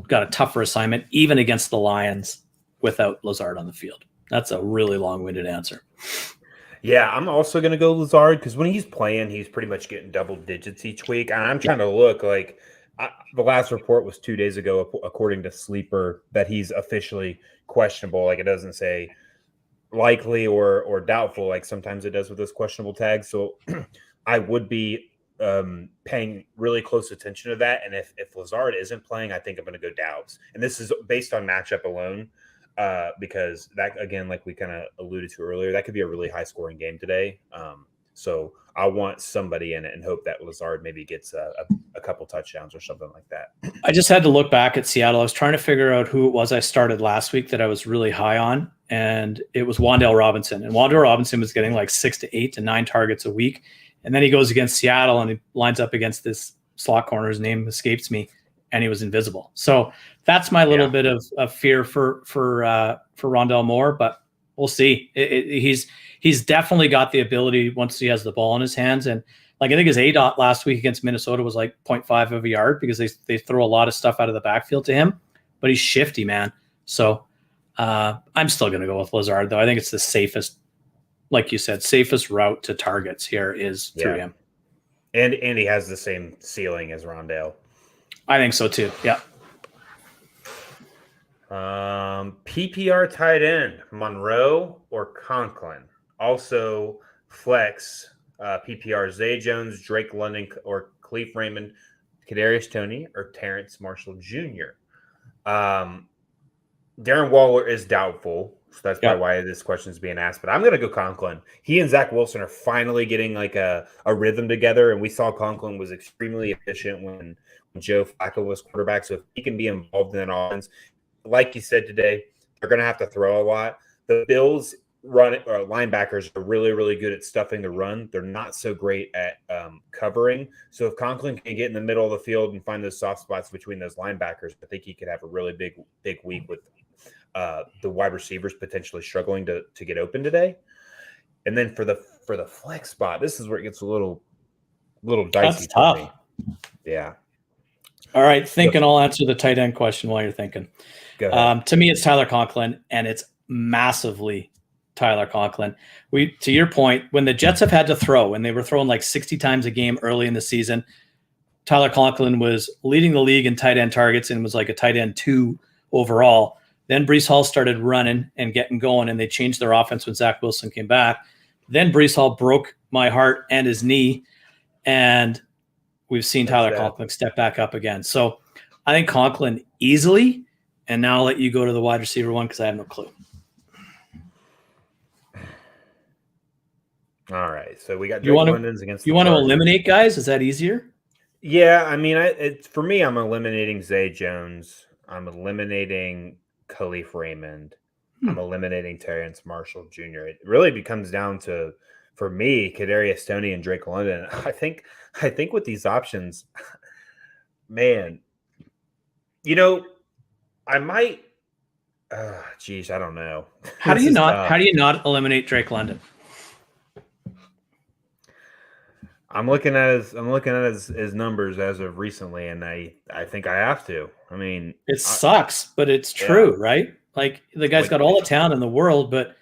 got a tougher assignment, even against the Lions, without Lazard on the field. That's a really long-winded answer. Yeah, I'm also going to go Lazard, because when he's playing, he's pretty much getting double digits each week. And I'm trying to look like the last report was 2 days ago, according to Sleeper, that he's officially questionable. Like, it doesn't say likely or doubtful, like sometimes it does with those questionable tags. So I would be paying really close attention to that. And if Lazard isn't playing, I think I'm going to go Doubs. And this is based on matchup alone. Because that, again, like we kind of alluded to earlier, that could be a really high scoring game today. So I want somebody in it and hope that Lazard maybe gets a couple touchdowns or something like that. I just had to look back at Seattle. I was trying to figure out who it was I started last week that I was really high on, and it was Wan'Dale Robinson. And Wan'Dale Robinson was getting like 6 to 8 to 9 targets a week. And then he goes against Seattle and he lines up against this slot corner. His name escapes me, and he was invisible. So that's my little bit of fear for Rondale Moore, but we'll see. He's definitely got the ability once he has the ball in his hands. And like, I think his ADOT last week against Minnesota was like 0.5 of a yard, because they throw a lot of stuff out of the backfield to him, but he's shifty, man. So I'm still going to go with Lazard, though. I think it's the safest, like you said, safest route to targets here is through him. And he has the same ceiling as Rondale. I think so too. Yeah. PPR tight end, Monroe or Conklin. Also flex PPR, Zay Jones, Drake London, or Khalif Raymond, Cadarius Toney, or Terence Marshall Jr. Darren Waller is doubtful, so that's probably why this question is being asked. But I'm going to go Conklin. He and Zach Wilson are finally getting like a rhythm together, and we saw Conklin was extremely efficient when Joe Flacco was quarterback. So if he can be involved in that offense, like you said today, they're going to have to throw a lot. The Bills linebackers are really, really good at stuffing the run. They're not so great at covering. So if Conklin can get in the middle of the field and find those soft spots between those linebackers, I think he could have a really big week with the wide receivers potentially struggling to get open today. And then for the flex spot, this is where it gets a little dicey. That's tough. Me. Yeah. All right, I'll answer the tight end question while you're thinking. Go ahead. To me, it's Tyler Conklin, and it's massively Tyler Conklin. To your point, when the Jets have had to throw, and they were throwing like 60 times a game early in the season, Tyler Conklin was leading the league in tight end targets and was like a tight end 2 overall. Then Breece Hall started running and getting going, and they changed their offense when Zach Wilson came back. Then Breece Hall broke my heart and his knee, and we've seen Tyler Conklin step back up again. So I think Conklin easily, and now I'll let you go to the wide receiver one because I have no clue. All right, so we got Drake London's against. You want to eliminate guys? Is that easier? Yeah, I mean, for me, I'm eliminating Zay Jones. I'm eliminating Khalif Raymond. I'm eliminating Terence Marshall Jr. It really comes down to, for me, Kadarius Toney and Drake London. I think with these options, man, I might. Geez, I don't know. How do you not eliminate Drake London? I'm looking at his numbers as of recently, and I think I have to. I mean, it sucks, but it's true, right? Like the guy's got all the talent in the world, but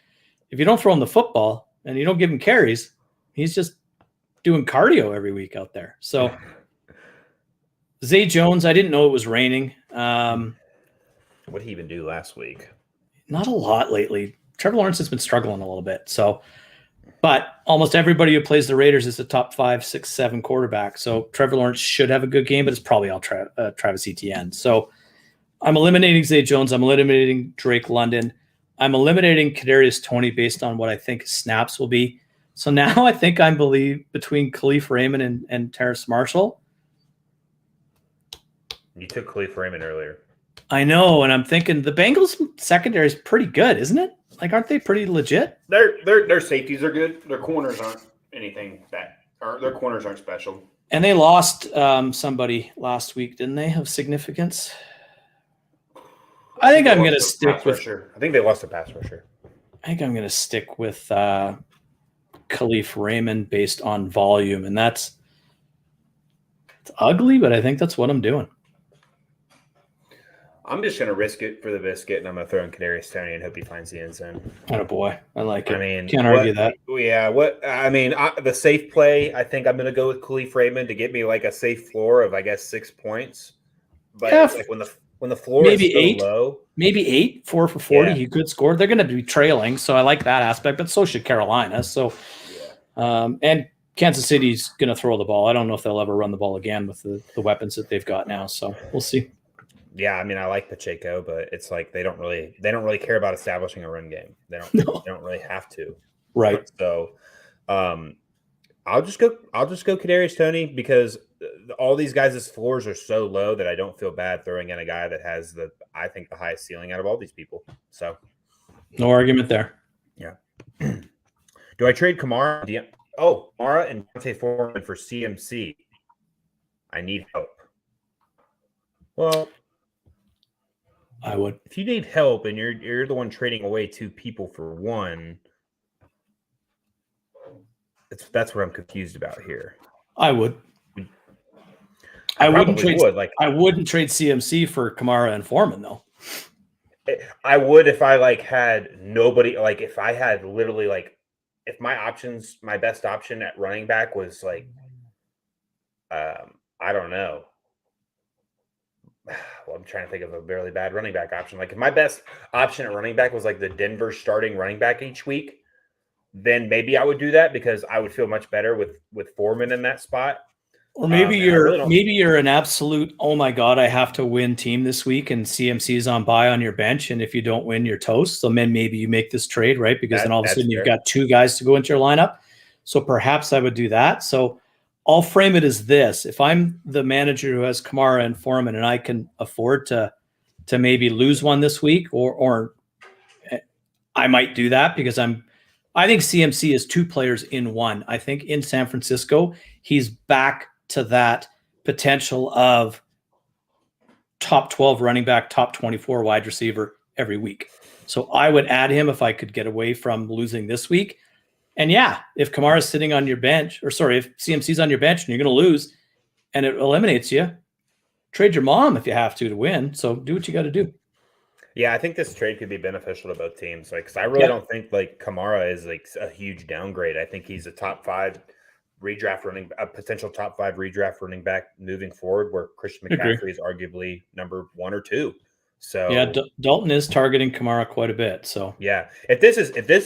if you don't throw him the football and you don't give him carries, he's just doing cardio every week out there. So Zay Jones, I didn't know it was raining. What did he even do last week? Not a lot lately. Trevor Lawrence has been struggling a little bit. So, but almost everybody who plays the Raiders is a top 5, 6, 7 quarterback. So Trevor Lawrence should have a good game, but it's probably all Travis Etienne. So I'm eliminating Zay Jones. I'm eliminating Drake London. I'm eliminating Kadarius Toney based on what I think snaps will be. So now I think I'm between Khalif Raymond and Terrace Marshall. You took Khalif Raymond earlier. I know, and I'm thinking the Bengals secondary is pretty good, isn't it? Like, aren't they pretty legit? Their safeties are good. Their corners aren't anything their corners aren't special. And they lost somebody last week, didn't they? Of significance. I think I'm going to stick with. I think they lost a pass rusher. I think I'm going to stick with Khalif Raymond based on volume, and it's ugly, but I think that's what I'm doing. I'm just going to risk it for the biscuit, and I'm going to throw in Kadarius Toney and hope he finds the end zone. Oh boy, I like it. I mean, can't argue that. Yeah, the safe play, I think I'm going to go with Khalif Raymond to get me like a safe floor of, I guess, 6 points. But like when the floor maybe is so low, maybe 8, 4 for 40, he could score. They're going to be trailing, so I like that aspect. But so should Carolina. So, and Kansas City's going to throw the ball. I don't know if they'll ever run the ball again with the weapons that they've got now. So we'll see. Yeah, I mean, I like Pacheco, but it's like they don't really care about establishing a run game. They don't really have to. Right. So, I'll just go Kadarius Toney because all these guys' floors are so low that I don't feel bad throwing in a guy that has I think the highest ceiling out of all these people. So, no argument there. Yeah. Do I trade Kamara? Kamara and Diontae Foreman for CMC. I need help. Well, I would. If you need help and you're the one trading away 2 people for 1, that's what I'm confused about here. I would. I wouldn't trade CMC for Kamara and Foreman though. I would if I like had nobody, like if I had literally like if my best option at running back was like I don't know. Well, I'm trying to think of a really bad running back option. Like if my best option at running back was like the Denver starting running back each week, then maybe I would do that because I would feel much better with Foreman in that spot. Or maybe And I really don't. you're an absolute, oh my God, I have to win team this week, and CMC's on bye on your bench, and if you don't win, you're toast. So then maybe you make this trade, right? Because then all of a sudden you've got two guys to go into your lineup. So perhaps I would do that. So I'll frame it as this: if I'm the manager who has Kamara and Foreman, and I can afford to maybe lose one this week, or I might do that because I think CMC is two players in one. I think in San Francisco, he's back to that potential of top 12 running back, top 24 wide receiver every week. So I would add him if I could get away from losing this week. And yeah, if Kamara's sitting on your bench, if CMC's on your bench and you're going to lose and it eliminates you, trade your mom if you have to win. So do what you got to do. Yeah, I think this trade could be beneficial to both teams. Like, because I really don't think like Kamara is like a huge downgrade. I think he's a top 5 a potential top 5 redraft running back moving forward, where Christian McCaffrey is arguably number 1 or 2. So yeah, Dalton is targeting Kamara quite a bit. So yeah, if this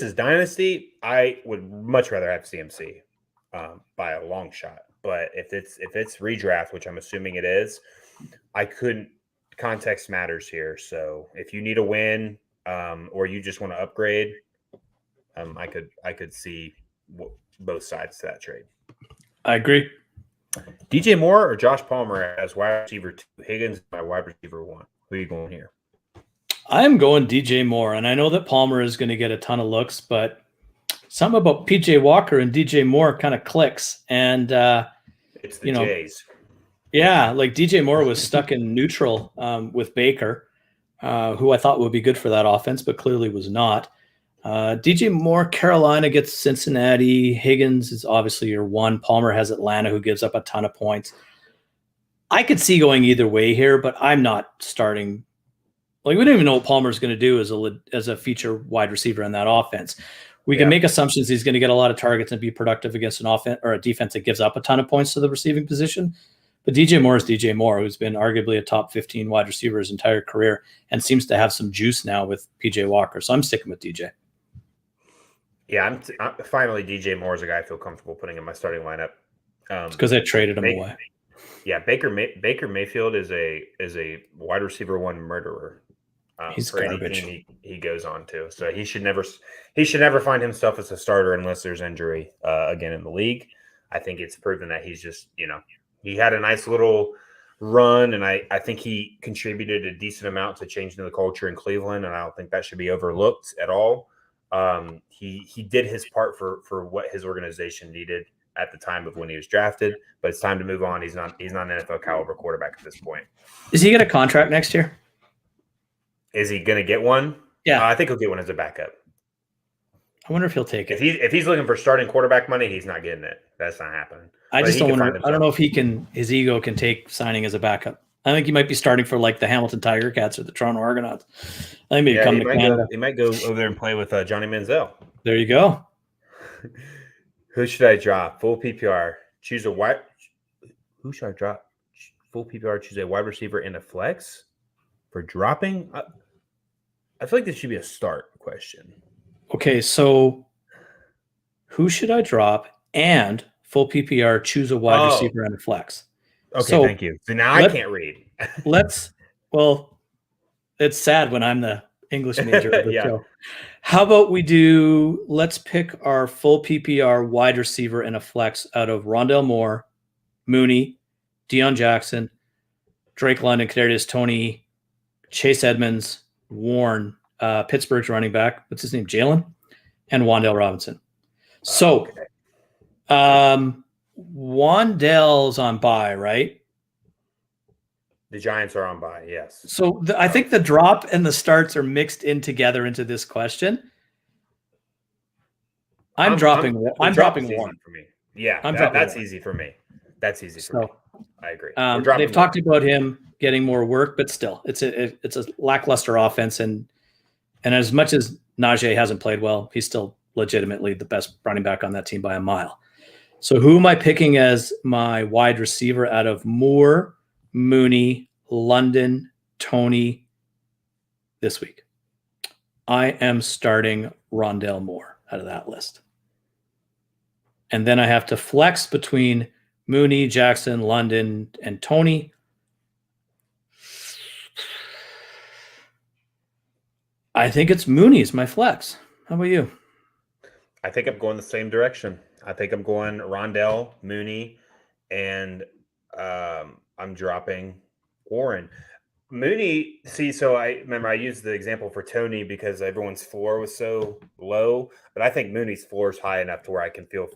is dynasty, I would much rather have CMC by a long shot. But if it's redraft, which I'm assuming it is, I couldn't. Context matters here. So if you need a win or you just want to upgrade, I could see both sides to that trade. I agree. DJ Moore or Josh Palmer as wide receiver 2, Higgins by wide receiver 1. Who are you going here? I'm going DJ Moore, and I know that Palmer is going to get a ton of looks, but something about PJ Walker and DJ Moore kind of clicks. And it's the Jays. Yeah, like DJ Moore was stuck in neutral with Baker, who I thought would be good for that offense, but clearly was not. DJ Moore, Carolina gets Cincinnati. Higgins is obviously your 1. Palmer has Atlanta, who gives up a ton of points. I could see going either way here, but I'm not starting. Like, we don't even know what Palmer's going to do as a feature wide receiver in that offense. We can make assumptions he's going to get a lot of targets and be productive against an offense or a defense that gives up a ton of points to the receiving position. But DJ Moore is DJ Moore, who's been arguably a top 15 wide receiver his entire career and seems to have some juice now with PJ Walker. So I'm sticking with DJ. Yeah, I'm finally DJ Moore is a guy I feel comfortable putting in my starting lineup. It's because I traded him away. Yeah, Baker Mayfield is a wide receiver 1 murderer. He's garbage. He goes on to, so he should never find himself as a starter unless there's injury again in the league. I think it's proven that he's just he had a nice little run, and I think he contributed a decent amount to changing the culture in Cleveland, and I don't think that should be overlooked at all. He did his part for what his organization needed at the time of when he was drafted, but it's time to move on. He's not an NFL caliber quarterback at this point. Is he get a contract next year? Is he going to get one? Yeah, I think he'll get one as a backup. I wonder if he'll take it. If he's looking for starting quarterback money, he's not getting it. That's not happening. I don't know if his ego can take signing as a backup. I think he might be starting for like the Hamilton Tiger Cats or the Toronto Argonauts. I think come to Canada. He might go over there and play with Johnny Manziel. There you go. Who should I drop? Full PPR. Choose a wide. Who should I drop? Full PPR. Choose a wide receiver in a flex for dropping. I feel like this should be a start question. Okay, so who should I drop? And full PPR, choose a wide receiver and a flex. Okay, so thank you. So now I can't read. Well, it's sad when I'm the English major of the show. How about let's pick our full PPR wide receiver and a flex out of Rondell Moore, Mooney, Deion Jackson, Drake London, Cadarius Toney, Chase Edmonds, Warren, Pittsburgh's running back. What's his name? Jalen, and Wan'Dale Robinson. So, Wan'Dale's on bye, right? The Giants are on bye, yes. So I think the drop and the starts are mixed in together into this question. I'm dropping Warren for me. Yeah, that's easy for me. That's easy for me. I agree. They've talked about him getting more work, but still, it's a lackluster offense. And as much as Najee hasn't played well, he's still legitimately the best running back on that team by a mile. So who am I picking as my wide receiver out of Moore, Mooney, London, Tony this week? I am starting Rondale Moore out of that list. And then I have to flex between Mooney, Jackson, London, and Tony. I think it's Mooney's my flex. How about you? I think I'm going the same direction. I think I'm going Rondale, Mooney, and I'm dropping Warren. Mooney, so I remember I used the example for Tony because everyone's floor was so low, but I think Mooney's floor is high enough to where I can feel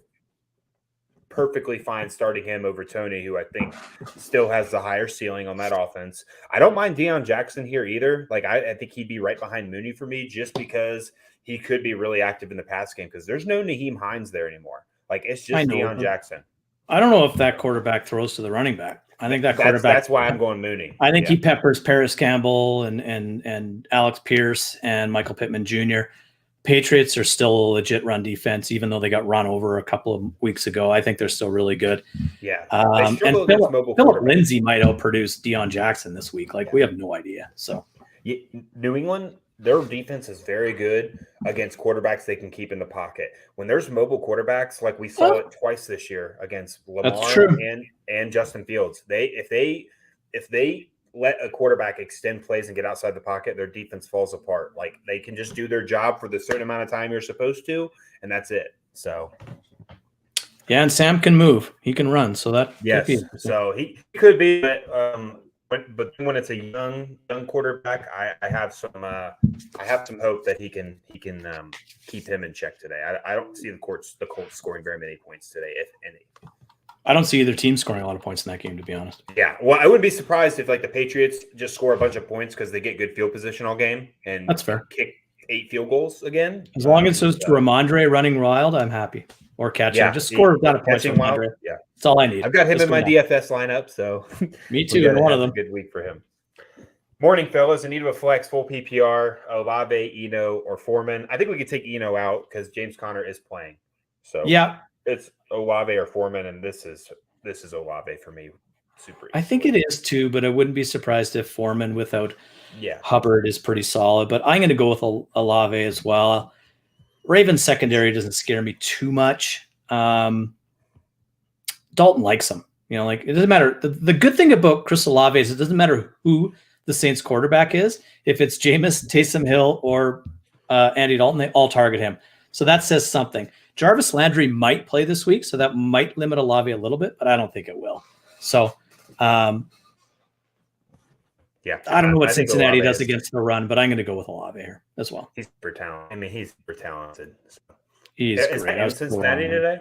perfectly fine starting him over Tony, who I think still has the higher ceiling on that offense. I don't mind Deion Jackson here either. Like I think he'd be right behind Mooney for me just because he could be really active in the pass game because there's no Nyheim Hines there anymore. Like it's just Deion Jackson. I don't know if that quarterback throws to the running back. I think that's why I'm going Mooney. I think he peppers Paris Campbell and Alex Pierce and Michael Pittman Jr. Patriots are still a legit run defense, even though they got run over a couple of weeks ago. I think they're still really good. Yeah. And Philip Lindsay might outproduce Deion Jackson this week. Like we have no idea. So New England, their defense is very good against quarterbacks they can keep in the pocket. When there's mobile quarterbacks, like we saw it twice this year against Lamar and Justin Fields, if they let a quarterback extend plays and get outside the pocket, their defense falls apart. Like they can just do their job for the certain amount of time you're supposed to, and that's it. So, yeah, and Sam can move; he can run. So that so he could be. But when it's a young quarterback, I have some hope that he can keep him in check today. I don't see the Colts scoring very many points today, if any. I don't see either team scoring a lot of points in that game, to be honest. Yeah, well, I wouldn't be surprised if like the Patriots just score a bunch of points because they get good field position all game and that's fair. Kick 8 field goals again. As long as it's Ramondre running wild, I'm happy. Or catching. Yeah, just score that a point. Yeah, that's all I need. I've got him in my DFS lineup, so me too. In one of them. Good week for him. Morning, fellas. In need of a flex, full PPR, Olave, Eno, or Foreman. I think we could take Eno out because James Conner is playing. So yeah. It's Olave or Foreman, and this is Olave for me. Super easy. I think it is too, but I wouldn't be surprised if Foreman without Hubbard is pretty solid. But I'm going to go with Olave as well. Ravens secondary doesn't scare me too much. Dalton likes him. You know, like it doesn't matter. The good thing about Chris Olave is it doesn't matter who the Saints quarterback is. If it's Jameis, Taysom Hill, or Andy Dalton, they all target him. So that says something. Jarvis Landry might play this week, so that might limit Olave a little bit, but I don't think it will. So, I don't know what Cincinnati does against the run, but I'm going to go with Olave here as well. He's super talented. I mean, he's super talented. He's great. Is Cincinnati today?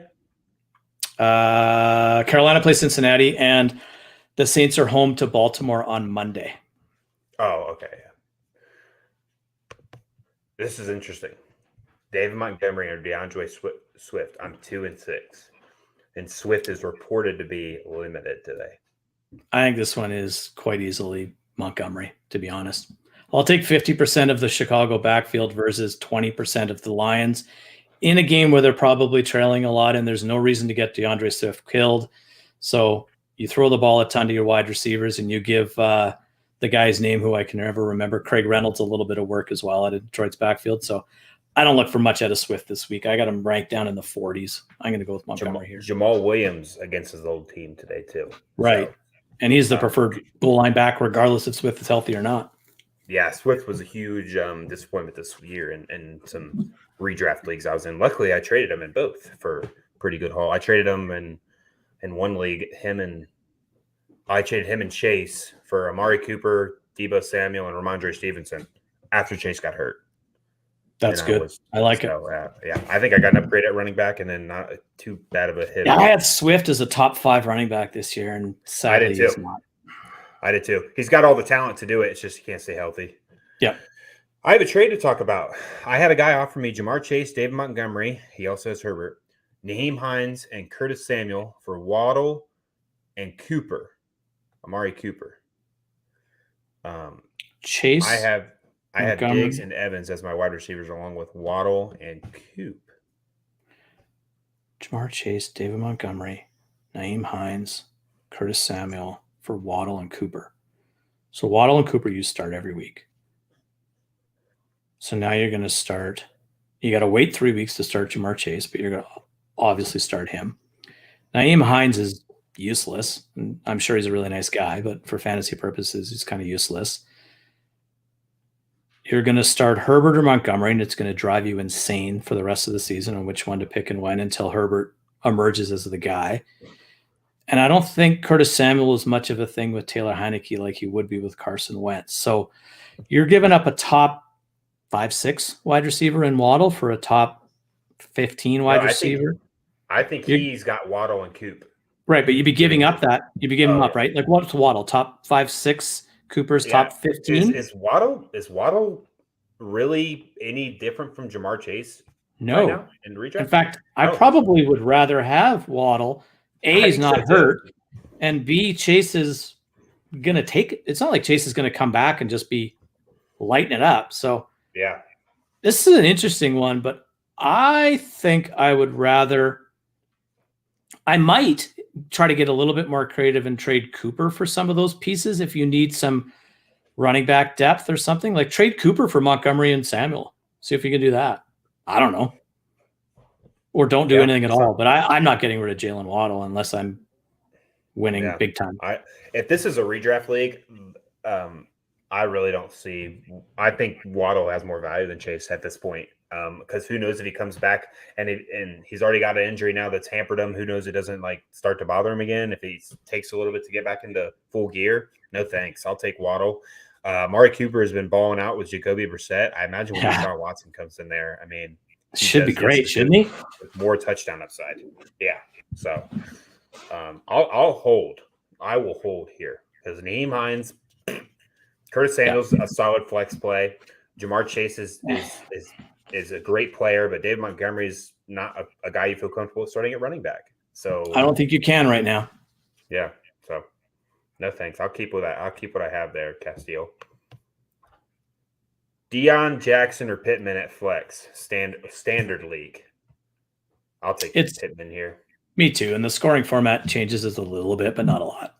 Carolina plays Cincinnati, and the Saints are home to Baltimore on Monday. Oh, okay. This is interesting. David Montgomery or DeAndre Swift. I'm 2-6. And Swift is reported to be limited today. I think this one is quite easily Montgomery, to be honest. I'll take 50% of the Chicago backfield versus 20% of the Lions in a game where they're probably trailing a lot and there's no reason to get DeAndre Swift killed. So you throw the ball a ton to your wide receivers and you give the guy's name, who I can never remember, Craig Reynolds, a little bit of work as well out of Detroit's backfield. So I don't look for much out of Swift this week. I got him ranked down in the 40s. I'm going to go with Montgomery here. Jamal Williams against his old team today, too. Right. So, and he's the preferred goal line back, regardless if Swift is healthy or not. Yeah, Swift was a huge disappointment this year in some redraft leagues I was in. Luckily, I traded him in both for pretty good haul. I traded him in one league, I traded him and Chase for Amari Cooper, Deebo Samuel, and Ramondre Stevenson after Chase got hurt. That's good. I like it. Yeah, I think I got an upgrade at running back and then not too bad of a hit. Yeah, I had Swift as a top 5 running back this year, and sadly he's not. I did too. He's got all the talent to do it. It's just he can't stay healthy. Yeah. I have a trade to talk about. I had a guy offer me Jamar Chase, David Montgomery. He also has Herbert, Nyheim Hines, and Curtis Samuel for Waddle and Cooper, Amari Cooper. Chase. I have Montgomery. Diggs and Evans as my wide receivers, along with Waddle and Coop. Jamar Chase, David Montgomery, Nyheim Hines, Curtis Samuel for Waddle and Cooper. So Waddle and Cooper you start every week. So now you're going to start. You got to wait 3 weeks to start Jamar Chase, but you're going to obviously start him. Nyheim Hines is useless. I'm sure he's a really nice guy, but for fantasy purposes, he's kind of useless. You're going to start Herbert or Montgomery, and it's going to drive you insane for the rest of the season on which one to pick and when until Herbert emerges as the guy. And I don't think Curtis Samuel is much of a thing with Taylor Heineke like he would be with Carson Wentz. So you're giving up a top 5-6 wide receiver in Waddle for a top 15 wide receiver. I think he's got Waddle and Coop. Right, but you'd be giving up that. You'd be giving him up, right? Like what's Waddle? Top 5-6? Cooper's top 15? Is Waddle really any different from Jamar Chase? No. Right now in fact, I probably would rather have Waddle. A, is not hurt, and B, Chase is going to take it. It's not like Chase is going to come back and just be lighting it up. So yeah, this is an interesting one, but I think I would rather – I might try to get a little bit more creative and trade Cooper for some of those pieces if you need some running back depth or something. Like trade Cooper for Montgomery and Samuel. See if you can do that. I don't know. Or don't do anything at all. But I'm not getting rid of Jalen Waddle unless I'm winning big time. If this is a redraft league, I really don't see – I think Waddle has more value than Chase at this point. Because who knows if he comes back and he's already got an injury now that's hampered him. Who knows it doesn't start to bother him again if he takes a little bit to get back into full gear. No thanks. I'll take Waddle. Amari Cooper has been balling out with Jacoby Brissett. I imagine when Deshaun Watson comes in there, I mean, should be great, shouldn't he? With more touchdown upside. Yeah. So I'll hold. I will hold here because Nyheim Hines, Curtis Samuel's a solid flex play. Jamar Chase is a great player, but David Montgomery is not a guy you feel comfortable starting at running back. So I don't think you can right now. Yeah. So no thanks. I'll keep what I have there, Castillo. Deion Jackson or Pittman at flex standard league. I'll take Pittman here. Me too. And the scoring format changes a little bit, but not a lot.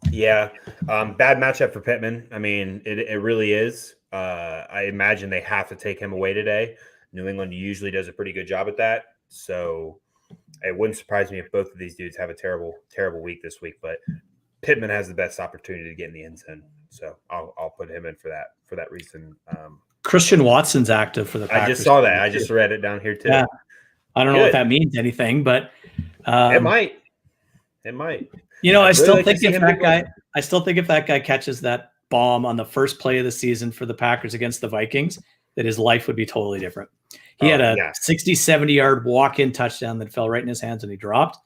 Yeah. Bad matchup for Pittman. I mean, it really is. I imagine they have to take him away today. New England usually does a pretty good job at that. So it wouldn't surprise me if both of these dudes have a terrible, terrible week this week. But Pittman has the best opportunity to get in the end zone. So I'll put him in for that reason. Christian Watson's active for the Packers. I just saw that. I just read it down here too. Yeah. I don't know if that means anything, but it might. You know, I still think if that guy catches that bomb on the first play of the season for the Packers against the Vikings, that his life would be totally different. He had a 60, 70-yard walk-in touchdown that fell right in his hands and he dropped.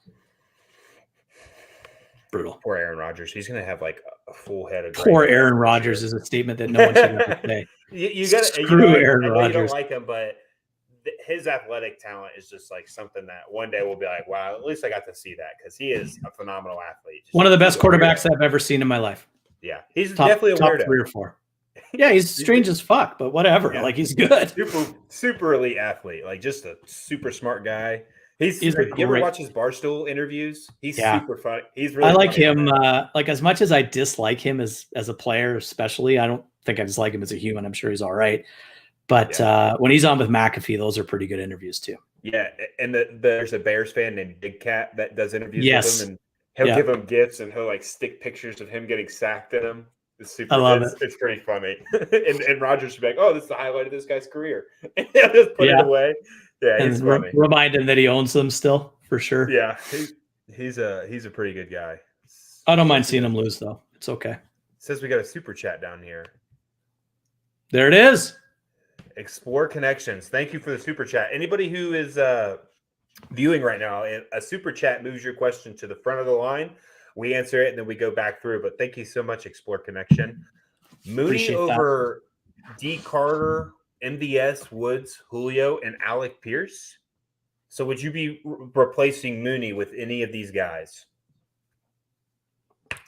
Brutal. Poor Aaron Rodgers. He's going to have a full head of Poor Aaron Rodgers is a statement that no one should ever say. You got to Aaron Rodgers. You don't like him, but his athletic talent is just something that one day we'll be like, wow, at least I got to see that because he is a phenomenal athlete. One of the best quarterbacks I've ever seen in my life. Yeah, he's definitely a top weirdo. 3 or 4. Yeah, he's strange as fuck, but whatever. Yeah. He's good. Super elite athlete. Just a super smart guy. He's you ever watch his Barstool interviews? He's super fun. He's really. I like him. As much as I dislike him as a player, especially, I don't think I dislike him as a human. I'm sure he's all right. But when he's on with McAfee, those are pretty good interviews too. Yeah, and there's a Bears fan named Big Cat that does interviews with him, and he'll give him gifts and he'll stick pictures of him getting sacked in them. It's super. I love it. It's pretty funny. and Rodgers should be like, "Oh, this is the highlight of this guy's career." And he'll just put it away. Yeah, he's funny. Remind him that he owns them still for sure. Yeah, he's a pretty good guy. I don't mind seeing him lose though. It's okay. It says we got a super chat down here. There it is. Explore Connections. Thank you for the super chat. Anybody who is viewing right now, a super chat moves your question to the front of the line. We answer it and then we go back through. But thank you so much, Explore Connection. Mooney over D. Carter, MVS, Woods, Julio, and Alec Pierce. So would you be replacing Mooney with any of these guys?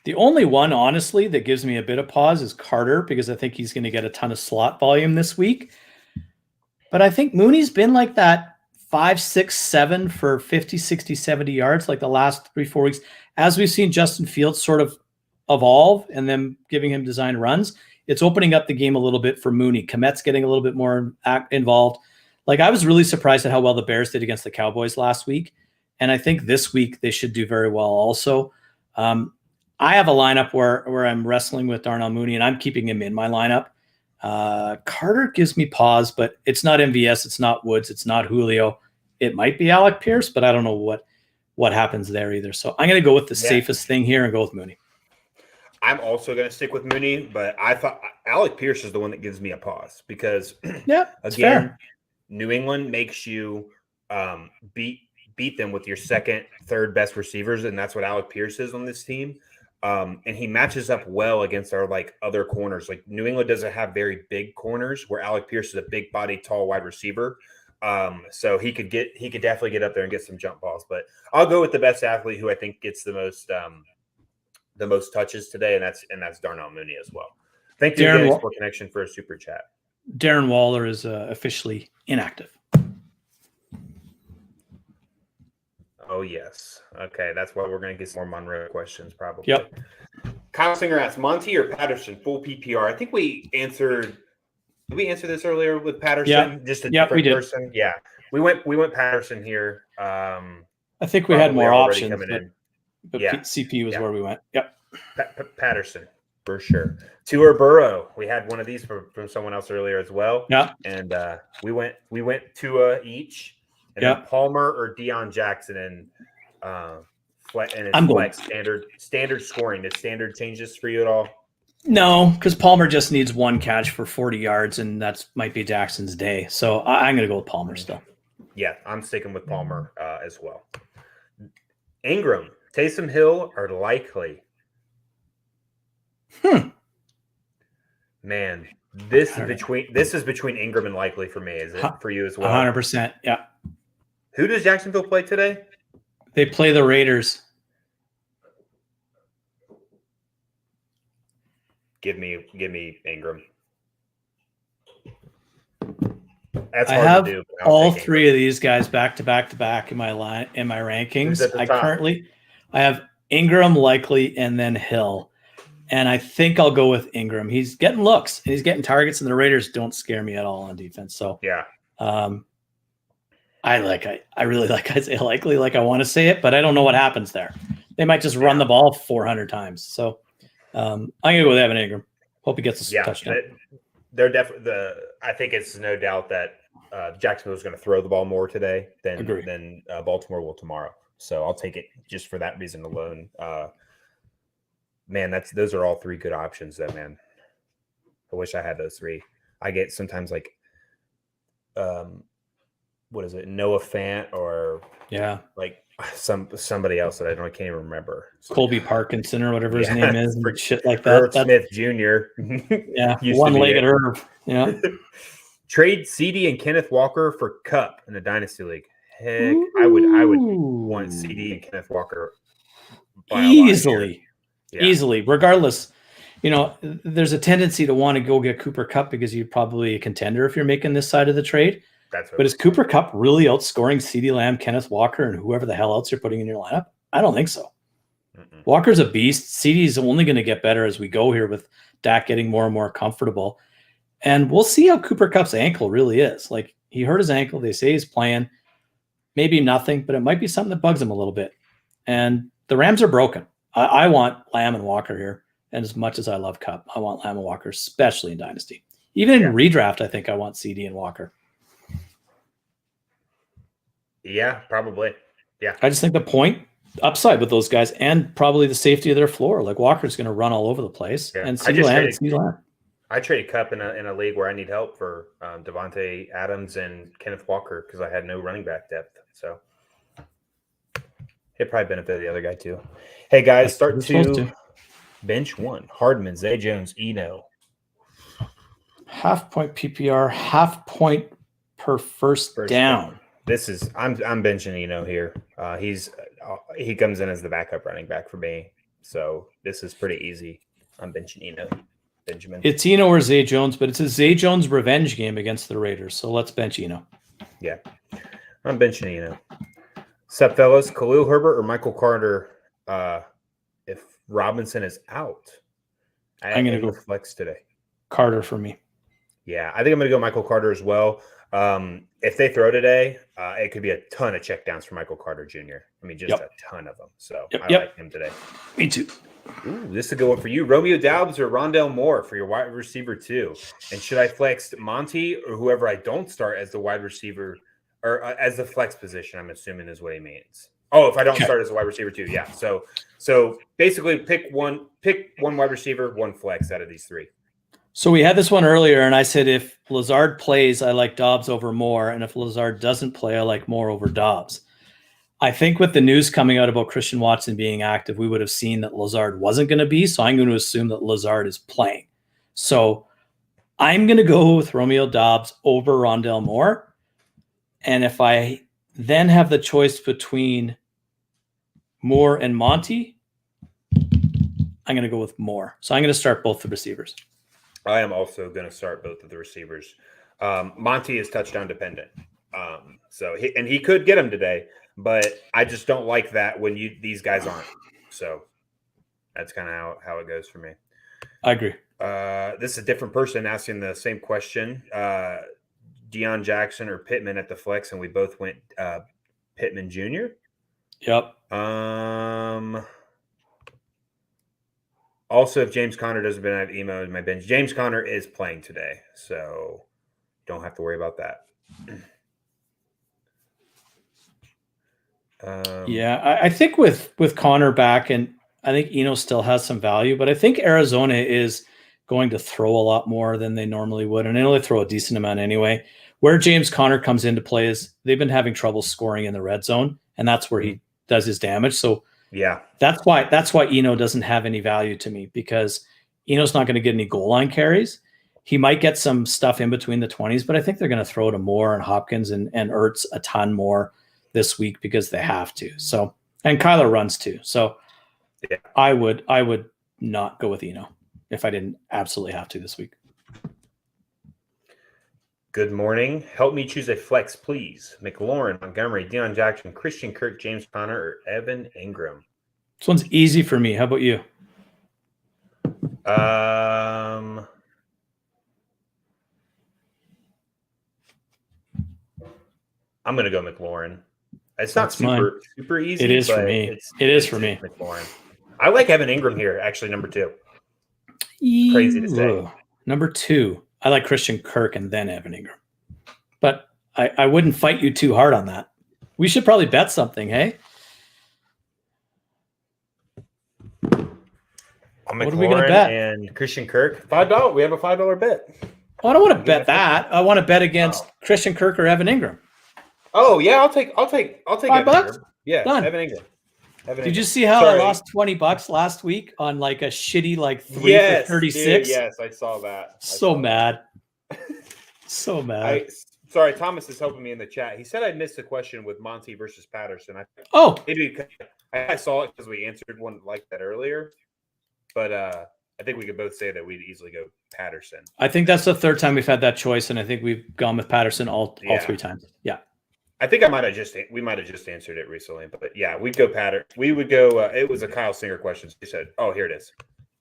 The only one, honestly, that gives me a bit of pause is Carter, because I think he's going to get a ton of slot volume this week. But I think Mooney's been like that 5, 6, 7 for 50, 60, 70 yards like the last 3-4 weeks. As we've seen Justin Fields sort of evolve and then giving him design runs, it's opening up the game a little bit for Mooney. Komet's getting a little bit more involved. Like, I was really surprised at how well the Bears did against the Cowboys last week. And I think this week they should do very well also. I have a lineup where I'm wrestling with Darnell Mooney, and I'm keeping him in my lineup. Carter gives me pause, but it's not MVS, it's not Woods, it's not Julio. It might be Alec Pierce, but I don't know what happens there either. So I'm going to go with the safest thing here and go with Mooney. I'm also going to stick with Mooney, but I thought Alec Pierce is the one that gives me a pause because, again, fair. New England makes you beat them with your second, third best receivers, and that's what Alec Pierce is on this team. And he matches up well against our other corners. Like, New England doesn't have very big corners, where Alec Pierce is a big body, tall wide receiver. So he could definitely get up there and get some jump balls. But I'll go with the best athlete who I think gets the most touches today, and that's Darnell Mooney as well. Thank you again for connection for a super chat. Darren Waller is officially inactive. Oh, yes. Okay, that's why we're going to get some more Monroe questions probably. Yep. Kyle Singer asks, Monty or Patterson, full PPR? I think we answered – did we answer this earlier with Patterson? Yeah. Just a different person? Yeah. We went Patterson here. I think we had more options, but yeah. CP was where we went. Yep. Patterson, for sure. Tua Burrow. We had one of these from someone else earlier as well. Yeah. And we went Tua each. And then Palmer or Deion Jackson and flex standard scoring. Did standard changes for you at all? No, because Palmer just needs one catch for 40 yards, and that might be Jackson's day. So I'm going to go with Palmer still. Yeah, I'm sticking with Palmer as well. Ingram, Taysom Hill are likely. Man, this is between Ingram and likely for me. Is it for you as well? 100%. Yeah. Who does Jacksonville play today? They play the Raiders. Give me Ingram. That's I hard have to do. all three of these guys back to back in my rankings. I have Ingram, likely, and then Hill. And I think I'll go with Ingram. He's getting looks and he's getting targets, and the Raiders don't scare me at all on defense. So yeah. I really like Isaiah Likely, like I want to say it, but I don't know what happens there. They might just run the ball 400 times. So I'm going to go with Evan Ingram. Hope he gets a touchdown. They're definitely I think it's no doubt that Jacksonville is going to throw the ball more today than Baltimore will tomorrow. So I'll take it just for that reason alone. Man, those are all three good options though, man. I wish I had those three. I get sometimes what is it, Noah Fant or somebody else that I can't even remember. Colby Parkinson or whatever his name is, and shit like that. Irv Smith Jr. Yeah, one-legged Irv. Yeah. Trade CD and Kenneth Walker for Cup in the Dynasty League. Heck, I would want CD and Kenneth Walker easily. Regardless, there's a tendency to want to go get Cooper Kupp because you're probably a contender if you're making this side of the trade. But is Cooper Kupp really outscoring CeeDee Lamb, Kenneth Walker, and whoever the hell else you're putting in your lineup? I don't think so. Mm-mm. Walker's a beast. CeeDee's only going to get better as we go here with Dak getting more and more comfortable. And we'll see how Cooper Kupp's ankle really is. Like, he hurt his ankle. They say he's playing. Maybe nothing, but it might be something that bugs him a little bit. And the Rams are broken. I want Lamb and Walker here. And as much as I love Kupp, I want Lamb and Walker, especially in Dynasty. Even in redraft, I think I want CD and Walker. Yeah, probably. Yeah. I just think the point upside with those guys and probably the safety of their floor. Like, Walker's going to run all over the place. Yeah. And CeeDee Lamb. I traded Kupp in a league where I need help for Devontae Adams and Kenneth Walker because I had no running back depth. So it probably benefited the other guy too. Hey, guys, start to bench one. Hardman, Zay Jones, Eno. Half point PPR, half point per first down. This is I'm benching Eno here. He comes in as the backup running back for me. So this is pretty easy. I'm benching Eno. Benjamin. It's Eno or Zay Jones, but it's a Zay Jones revenge game against the Raiders. So let's bench Eno. Yeah. I'm benching Eno. Sup, fellas? Khalil Herbert or Michael Carter if Robinson is out? I'm going to go flex today. Carter for me. Yeah, I think I'm going to go Michael Carter as well. If they throw today, it could be a ton of checkdowns for Michael Carter Jr. I mean, just a ton of them. So I like him today. Me too. Ooh, this is a good one for you. Romeo Doubs or Rondale Moore for your wide receiver 2. And should I flex Monty or whoever I don't start as the wide receiver or as the flex position, I'm assuming is what he means. Oh, if I don't start as a wide receiver 2, yeah. So basically pick one wide receiver, one flex out of these 3. So we had this one earlier, and I said if Lazard plays, I like Dobbs over Moore, and if Lazard doesn't play, I like Moore over Dobbs. I think with the news coming out about Christian Watson being active, we would have seen that Lazard wasn't going to be, so I'm going to assume that Lazard is playing. So I'm going to go with Romeo Dobbs over Rondale Moore, and if I then have the choice between Moore and Monty, I'm going to go with Moore. So I'm going to start both the receivers. I am also going to start both of the receivers. Monty is touchdown dependent. So he could get him today, but I just don't like that when these guys aren't. So that's kind of how it goes for me. I agree. This is a different person asking the same question. Deion Jackson or Pittman at the flex, and we both went Pittman Jr. Yep. Also, if James Conner doesn't have emo in my bench, James Conner is playing today, so don't have to worry about that. I think with Conner back, and I think Eno still has some value, but I think Arizona is going to throw a lot more than they normally would, and they only throw a decent amount anyway. Where James Conner comes into play is they've been having trouble scoring in the red zone, and that's where he does his damage. So yeah, that's why Eno doesn't have any value to me, because Eno's not going to get any goal line carries. He might get some stuff in between the 20s, but I think they're going to throw to Moore and Hopkins and Ertz a ton more this week because they have to. So, and Kyler runs too. So yeah. I would not go with Eno if I didn't absolutely have to this week. Good morning. Help me choose a flex, please. McLaurin, Montgomery, Deion Jackson, Christian Kirk, James Conner, or Evan Ingram. This one's easy for me. How about you? I'm going to go McLaurin. It's not super easy. It is for me. It is for me. McLaurin. I like Evan Ingram here, actually, number 2. Crazy to say. Number 2. I like Christian Kirk and then Evan Ingram. But I wouldn't fight you too hard on that. We should probably bet something, hey? What are we going to bet? And Christian Kirk, $5. We have a $5 bet. Oh, I don't want to bet that. I want to bet against Christian Kirk or Evan Ingram. Oh yeah, I'll take $5. Evan Ingram. Yeah, done. Evan Ingram. Did you see how I lost $20 last week on like a shitty 3 for 36? Dude, yes, I saw that. So mad. So mad. Sorry, Thomas is helping me in the chat. He said I missed a question with Monty versus Patterson. I saw it because we answered one like that earlier, but I think we could both say that we'd easily go Patterson. I think that's the third time we've had that choice, and I think we've gone with Patterson all 3 times. Yeah. I think we might have just answered it recently, but yeah, we'd go Patterson. We would go. It was a Kyle Singer question. He said, "Oh, here it is."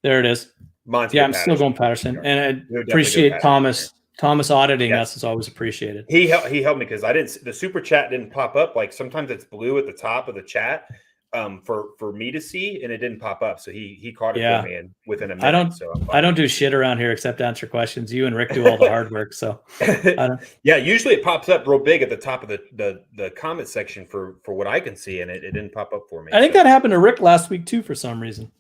There it is. Monty. Yeah, I'm still going Patterson, and I appreciate Thomas. Thomas auditing us is always appreciated. He helped me because the super chat didn't pop up. Like sometimes it's blue at the top of the chat for me to see, and it didn't pop up. So he caught it for me within a minute. I don't do shit around here except answer questions. You and Rick do all the hard work. So yeah, usually it pops up real big at the top of the comment section for what I can see, and it didn't pop up for me. I think that happened to Rick last week too for some reason.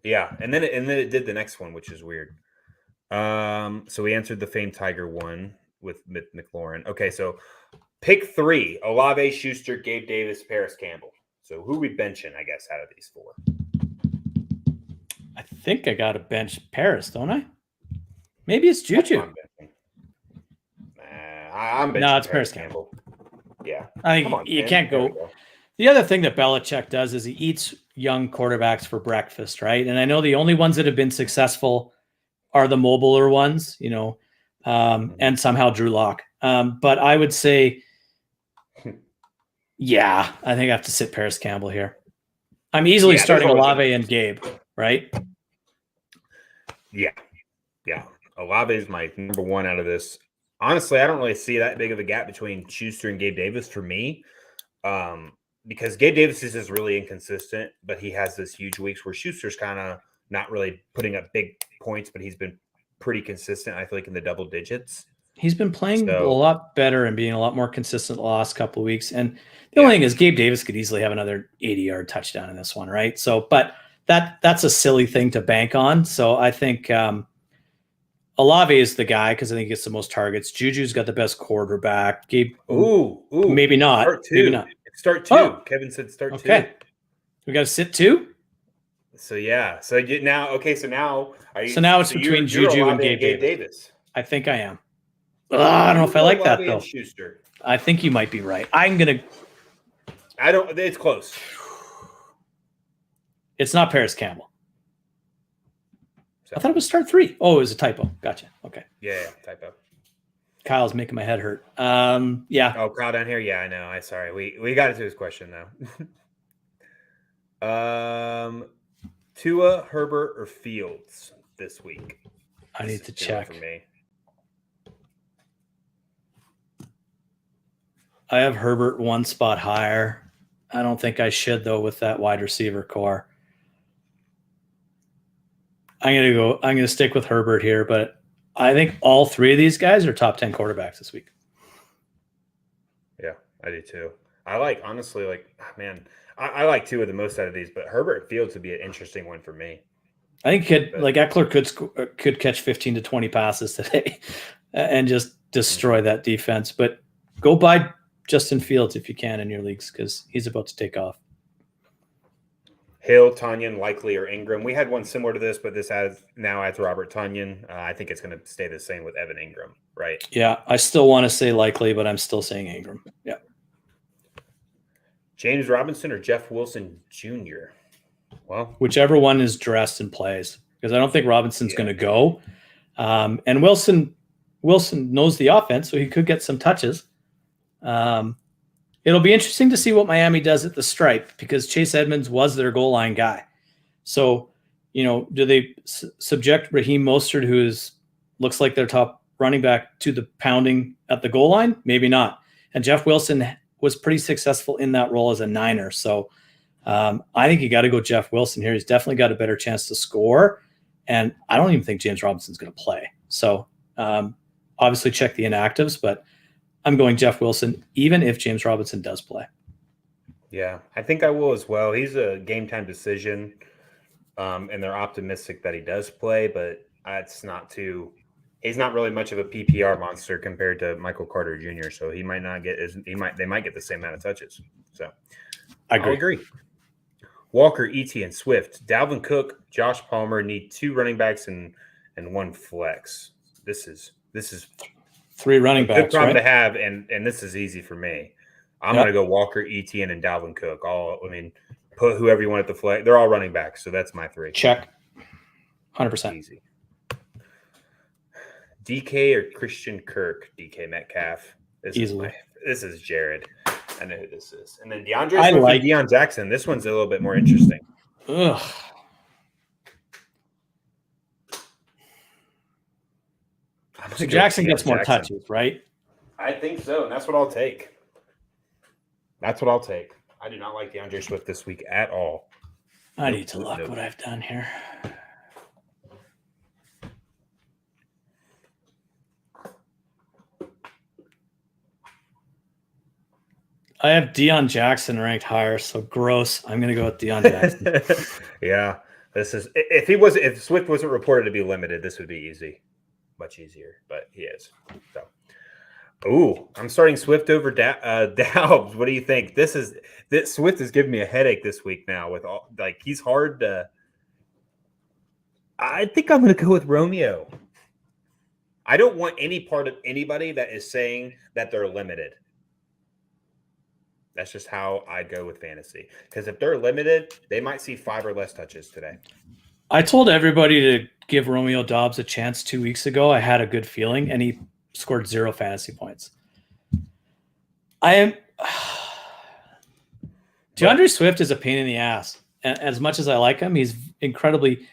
Yeah, and then it did the next one, which is weird. So we answered the famed Tiger one with McLaurin. Okay, so pick 3: Olave, Schuster, Gabe Davis, Paris Campbell. So who we benching, I guess, out of these 4? I think I got to bench Paris, don't I? Maybe it's Juju. I'm benching. No, it's Paris Campbell. Yeah. I think you can't go. The other thing that Belichick does is he eats young quarterbacks for breakfast, right? And I know the only ones that have been successful are the mobiler ones, and somehow Drew Lock. But I would say, yeah, I think I have to sit Paris Campbell here. I'm easily starting Olave and Gabe, right? Yeah. Olave is my number one out of this. Honestly, I don't really see that big of a gap between Schuster and Gabe Davis for me, because Gabe Davis is just really inconsistent, but he has this huge weeks where Schuster's kind of not really putting up big points, but he's been pretty consistent, I feel like, in the double digits. He's been playing a lot better and being a lot more consistent the last couple of weeks. And the only thing is Gabe Davis could easily have another 80-yard touchdown in this one, right? So, but that's a silly thing to bank on. So I think Olave is the guy because I think he gets the most targets. Juju's got the best quarterback. Gabe, maybe not. Maybe not. Start two. Oh. Kevin said start two. Okay. We got to sit two? So, yeah. So now it's between Juju and Gabe Davis. I think I am. I don't know if I like that, though. Schuster. I think you might be right. It's close. It's not Paris Campbell. I thought it was start three. Oh, it was a typo. Gotcha. Okay. Yeah, typo. Kyle's making my head hurt. Yeah. Oh, Kyle down here? Yeah, I know. Sorry. We got into his question, though. Tua, Herbert, or Fields this week? I need to check. For me. I have Herbert one spot higher. I don't think I should, though, with that wide receiver core. I'm going to stick with Herbert here, but I think all three of these guys are top 10 quarterbacks this week. Yeah, I do too. I like two of the most out of these, but Herbert Fields would be an interesting one for me. I think Eckler could catch 15 to 20 passes today and just destroy that defense. But go buy Justin Fields if you can in your leagues because he's about to take off. Hill, Tonyan, Likely, or Ingram. We had one similar to this, but this now adds Robert Tonyan. I think it's going to stay the same with Evan Ingram, right? Yeah, I still want to say Likely, but I'm still saying Ingram. Yeah. James Robinson or Jeff Wilson Jr.? Well, whichever one is dressed and plays, because I don't think Robinson's going to go. And Wilson knows the offense, so he could get some touches. It'll be interesting to see what Miami does at the stripe because Chase Edmonds was their goal line guy. So, do they subject Raheem Mostert, who looks like their top running back, to the pounding at the goal line? Maybe not. And Jeff Wilson was pretty successful in that role as a Niner. So I think you got to go Jeff Wilson here. He's definitely got a better chance to score. And I don't even think James Robinson's going to play. So obviously check the inactives, but I'm going Jeff Wilson, even if James Robinson does play. Yeah, I think I will as well. He's a game time decision, and they're optimistic that he does play, but he's not really much of a PPR monster compared to Michael Carter Jr., so they might get the same amount of touches. So I agree. Walker, Etienne, Swift, Dalvin Cook, Josh Palmer need 2 running backs and 1 flex. This is 3 running backs. Good problem to have, and this is easy for me. I'm going to go Walker, Etienne, and Dalvin Cook. Put whoever you want at the flag. They're all running backs, so that's my 3. Check. 100%. Easy. DK or Christian Kirk? DK Metcalf. Easily. This is Jared. I know who this is. And then DeAndre Swift and Deion Jackson. This one's a little bit more interesting. Ugh. So Jackson gets more touches, right? I think so, and that's what I'll take. I do not like DeAndre Swift this week at all. I need to look what I've done here. I have Deion Jackson ranked higher, so gross. I'm going to go with Deion Jackson. Yeah, this is if Swift wasn't reported to be limited, this would be easy, much easier. But he is. So, I'm starting Swift over Doubs. What do you think? Swift is giving me a headache this week now. With all he's hard to. I think I'm going to go with Romeo. I don't want any part of anybody that is saying that they're limited. That's just how I go with fantasy. Because if they're limited, they might see 5 or less touches today. I told everybody to give Romeo Doubs a chance 2 weeks ago. I had a good feeling, and he scored 0 fantasy points. DeAndre Swift is a pain in the ass. And as much as I like him, he's incredibly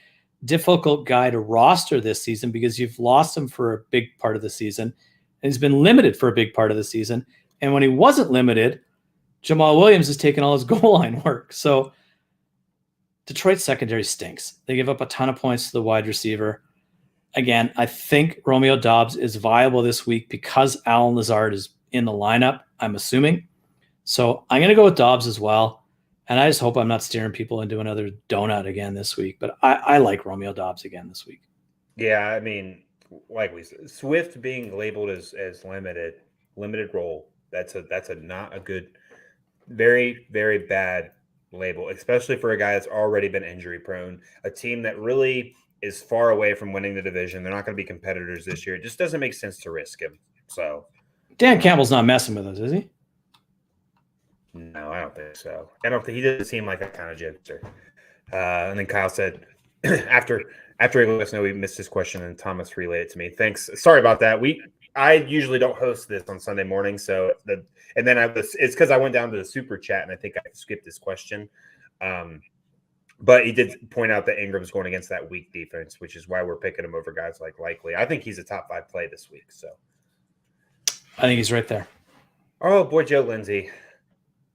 difficult guy to roster this season because you've lost him for a big part of the season. And he's been limited for a big part of the season. And when he wasn't limited, Jamal Williams has taken all his goal line work. So Detroit's secondary stinks. They give up a ton of points to the wide receiver. Again, I think Romeo Doubs is viable this week because Allen Lazard is in the lineup, I'm assuming. So I'm going to go with Doubs as well. And I just hope I'm not steering people into another donut again this week. But I like Romeo Doubs again this week. Yeah, I mean, like we said, Swift being labeled as limited role, that's a not a good, very, very bad label, especially for a guy that's already been injury prone, a team that really is far away from winning the division. They're not going to be competitors this year. It just doesn't make sense to risk him. So Dan Campbell's not messing with us, is he? No, I don't think so. I don't think he doesn't seem like that kind of jokester. And then Kyle said, after he let us know we missed his question, and Thomas relayed it to me. Thanks. Sorry about that. I usually don't host this on Sunday morning, so it's because I went down to the super chat and I think I skipped this question. But he did point out that Ingram's going against that weak defense, which is why we're picking him over guys like Likely. I think he's a top 5 play this week. So I think he's right there. Oh boy, Joe Lindsay.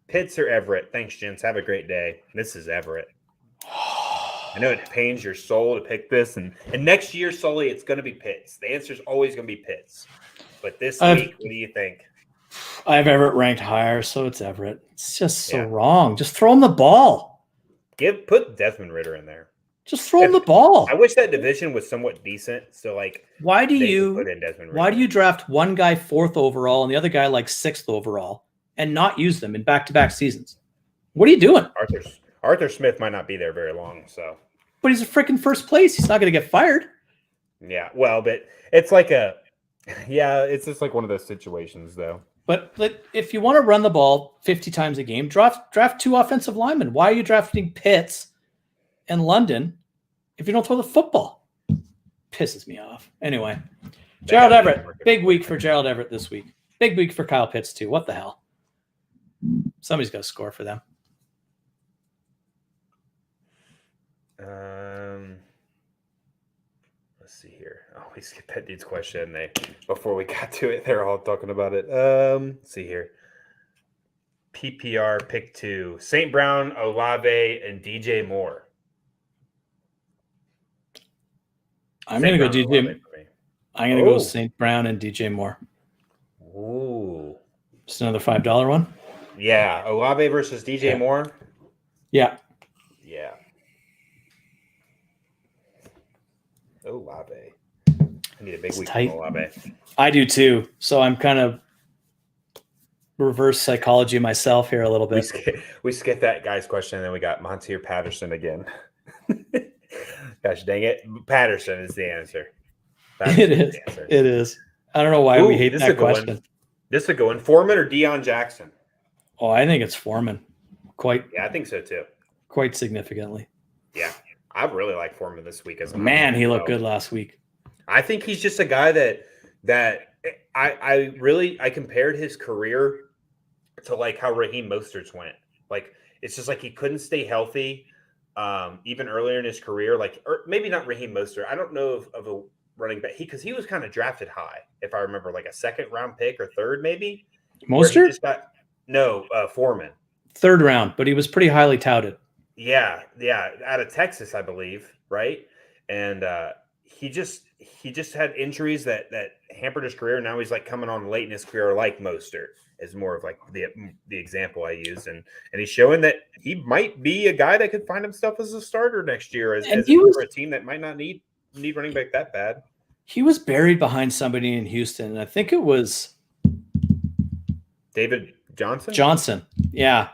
Pitts or Everett? Thanks, gents. Have a great day. This is Everett. I know it pains your soul to pick this, and next year, Sully, it's going to be Pitts. The answer is always going to be Pitts. But this week, what do you think? I have Everett ranked higher, so it's Everett. It's just so wrong. Just throw him the ball. Put Desmond Ridder in there. Just throw him the ball. I wish that division was somewhat decent. So, why do you put in Desmond Ridder? Why do you draft one guy 4th overall and the other guy 6th overall and not use them in back-to-back seasons? What are you doing? Arthur Smith might not be there very long, so. But he's a freaking first place. He's not going to get fired. Yeah, well, but it's it's just like one of those situations, though. But if you want to run the ball 50 times a game, draft 2 offensive linemen. Why are you drafting Pitts and London if you don't throw the football? Pisses me off. Anyway, Gerald Everett. Big week for Gerald Everett this week. Big week for Kyle Pitts, too. What the hell? Somebody's got to score for them. Let's see here. Oh, we skipped that dude's question. Before we got to it, they're all talking about it. Let's see here. PPR pick 2: St. Brown, Olave, and DJ Moore. I'm going to go DJ. I'm going to go St. Brown and DJ Moore. Ooh, just another $5 one. Yeah, Olave versus DJ Moore. Yeah. Olave. I need a big week from Olave. I do too. So I'm kind of reverse psychology myself here a little bit. We skipped that guy's question, and then we got Monty or Patterson again. Gosh dang it. Patterson is the answer. It is. It is. I don't know why we hate that question. This is a good one. Foreman or Deion Jackson? Oh, I think it's Foreman. Yeah, I think so too. Quite significantly. Yeah. I really like Foreman this week. He looked good last week. I think he's just a guy that I compared his career to how Raheem Mostert's went. It's just he couldn't stay healthy even earlier in his career. Or maybe not Raheem Mostert. I don't know of a running back because he was kind of drafted high, if I remember, a 2nd round pick or 3rd maybe. Mostert? Foreman. 3rd round, but he was pretty highly touted. Yeah, out of Texas, I believe, right? And he just had injuries that hampered his career. Now he's coming on late in his career, like Mostert is more of the example I use, and he's showing that he might be a guy that could find himself as a starter next year as for a team that might not need running back that bad. He was buried behind somebody in Houston, and I think it was David Johnson. Yeah.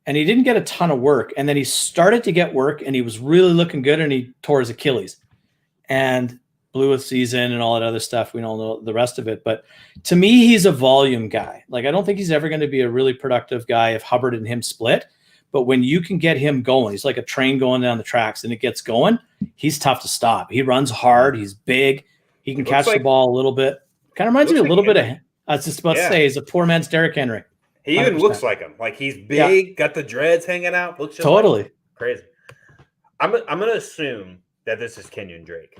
And he didn't get a ton of work. And then he started to get work, and he was really looking good, and he tore his Achilles. And blew a season and all that other stuff. We don't know the rest of it. But to me, he's a volume guy. Like, I don't think he's ever going to be a really productive guy if Hubbard and him split. But when you can get him going, he's like a train going down the tracks and it gets going, he's tough to stop. He runs hard. He's big. He can catch the ball a little bit. Kind of reminds me a little bit of, I was just about to say, he's a poor man's Derrick Henry. He even 100%. Looks like him. Like, he's big, got the dreads hanging out. Looks just totally like crazy. I'm going to assume that this is Kenyon Drake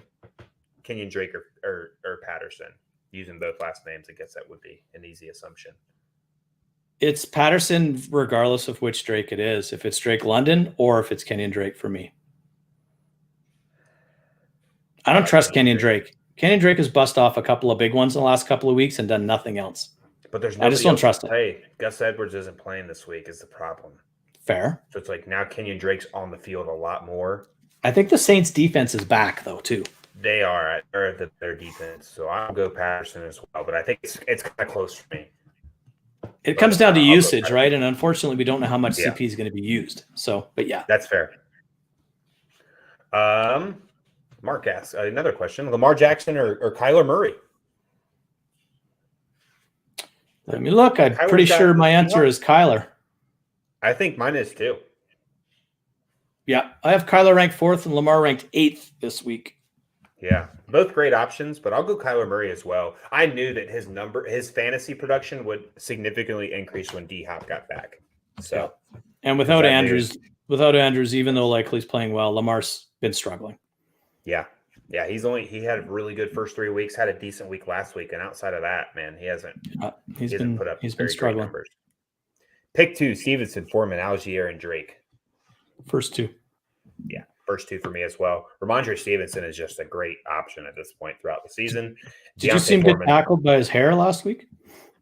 or Patterson. Using both last names, I guess that would be an easy assumption. It's Patterson, regardless of which Drake it is. If it's Drake London or if it's Kenyon Drake for me. I don't trust Kenyon Drake. Kenyon Drake has bust off a couple of big ones in the last couple of weeks and done nothing else. But there's I just don't trust it. Hey, Gus Edwards isn't playing this week is the problem. Fair. So it's like now Kenyon Drake's on the field a lot more. I think the Saints defense is back though too. They are at their defense. So I'll go Patterson as well, but I think it's kind of close for me. It comes down to usage, right? And unfortunately, we don't know how much CP is going to be used. So, but yeah. That's fair. Mark asks another question. Lamar Jackson or Kyler Murray? Let me look. I'm pretty sure my answer is Kyler. I think mine is too. Yeah. I have Kyler ranked 4th and Lamar ranked 8th this week. Yeah, both great options, but I'll go Kyler Murray as well. I knew that his fantasy production would significantly increase when D-Hop got back. So, and without Andrews, even though likely he's playing well, Lamar's been struggling. Yeah. He had a really good first 3 weeks, had a decent week last week, and outside of that, man, he hasn't put up he's been struggling. Numbers. Pick 2: Stevenson, Foreman, Algier, and Drake. First 2. Yeah. First 2 for me as well. Ramondre Stevenson is just a great option at this point throughout the season. Did you see him get tackled by his hair last week?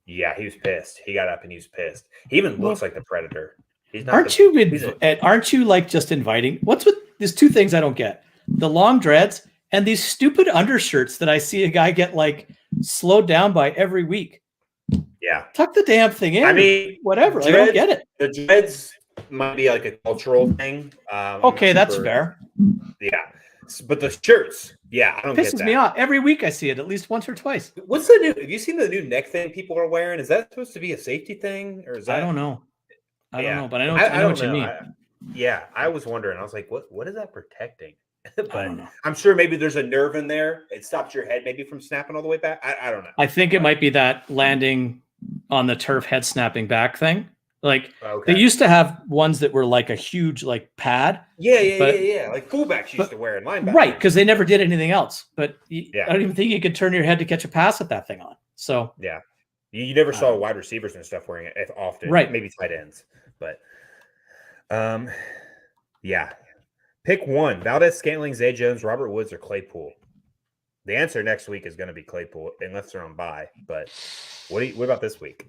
Yeah, he was pissed. He got up and he was pissed. He even looks like the Predator. Aren't you like just inviting? What's with there's 2 things I don't get: the long dreads and these stupid undershirts that I see a guy get like slowed down by every week. Yeah, tuck the damn thing in. I mean, whatever. I don't get it. The dreads might be like a cultural thing. Okay, that's fair. Yeah, but the shirts, I don't pisses me off. Every week I see it at least once or twice. What's the new? Have you seen the new neck thing people are wearing? Is that supposed to be a safety thing, or is that? I don't know. I don't know, but I know what you mean. I was wondering. I was like, what is that protecting? But I'm sure maybe there's a nerve in there. It stops your head maybe from snapping all the way back. I don't know. I think it might be that landing on the turf head snapping back thing. Like they used to have ones that were like a huge like pad. Yeah. Like fullbacks used to wear in linebackers. Right, because they never did anything else. But I don't even think you could turn your head to catch a pass with that thing on. So yeah, you never saw wide receivers and stuff wearing it often. Right, maybe tight ends. But pick 1: Valdez-Scantling, Zay Jones, Robert Woods, or Claypool. The answer next week is going to be Claypool unless they're on bye. But what about this week?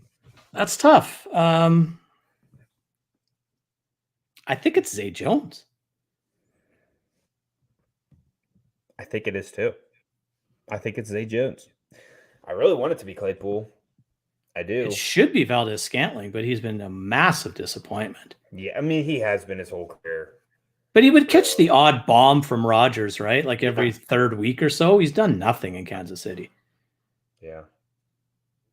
That's tough. I think it's Zay Jones. I think it is too. I think it's Zay Jones. I really want it to be Claypool. I do. It should be Valdez-Scantling, but he's been a massive disappointment. Yeah, I mean, he has been his whole career. But he would catch the odd bomb from Rodgers, right? Like every third week or so. He's done nothing in Kansas City. Yeah.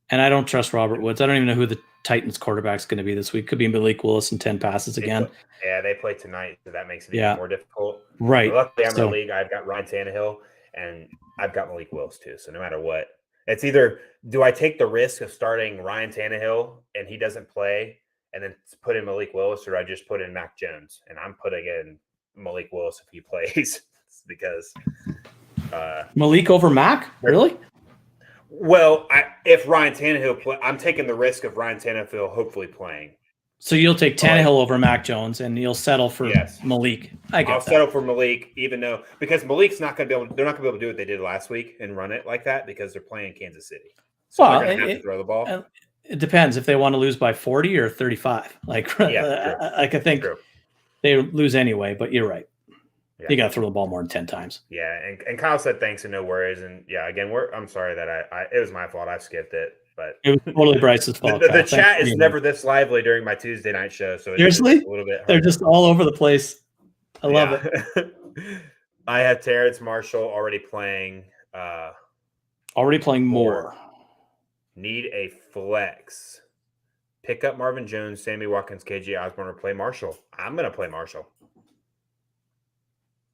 And I don't trust Robert Woods. I don't even know who the Titans quarterback's going to be this week. Could be Malik Willis and 10 passes again. They play tonight, so that makes it even more difficult. Right. But luckily, I'm in the league. I've got Ryan Tannehill, and I've got Malik Willis too. So no matter what, it's either do I take the risk of starting Ryan Tannehill and he doesn't play, and then put in Malik Willis, or I just put in Mac Jones, and I'm putting in Malik Willis if he plays because Malik over Mac, really? Well, if Ryan Tannehill I'm taking the risk of Ryan Tannehill hopefully playing. So you'll take Tannehill over Mac Jones, and you'll settle for Malik. I'll settle for Malik, because Malik's not going to be able. They're not going to be able to do what they did last week and run it like that because they're playing Kansas City. So they're going to have to throw the ball. It depends if they want to lose by 40 or 35. I think they lose anyway. But you're right. Yeah. You got to throw the ball more than 10 times. Yeah, and Kyle said thanks and no worries. And again, I'm sorry that it was my fault. I skipped it. But it was totally Bryce's fault. The chat is never this lively during my Tuesday night show. So seriously, it's a little bit harder. They're just all over the place. I love it. I have Terence Marshall already playing. Already playing more. Need a flex. Pick up Marvin Jones, Sammy Watkins, KJ Osborne, or play Marshall. I'm going to play Marshall.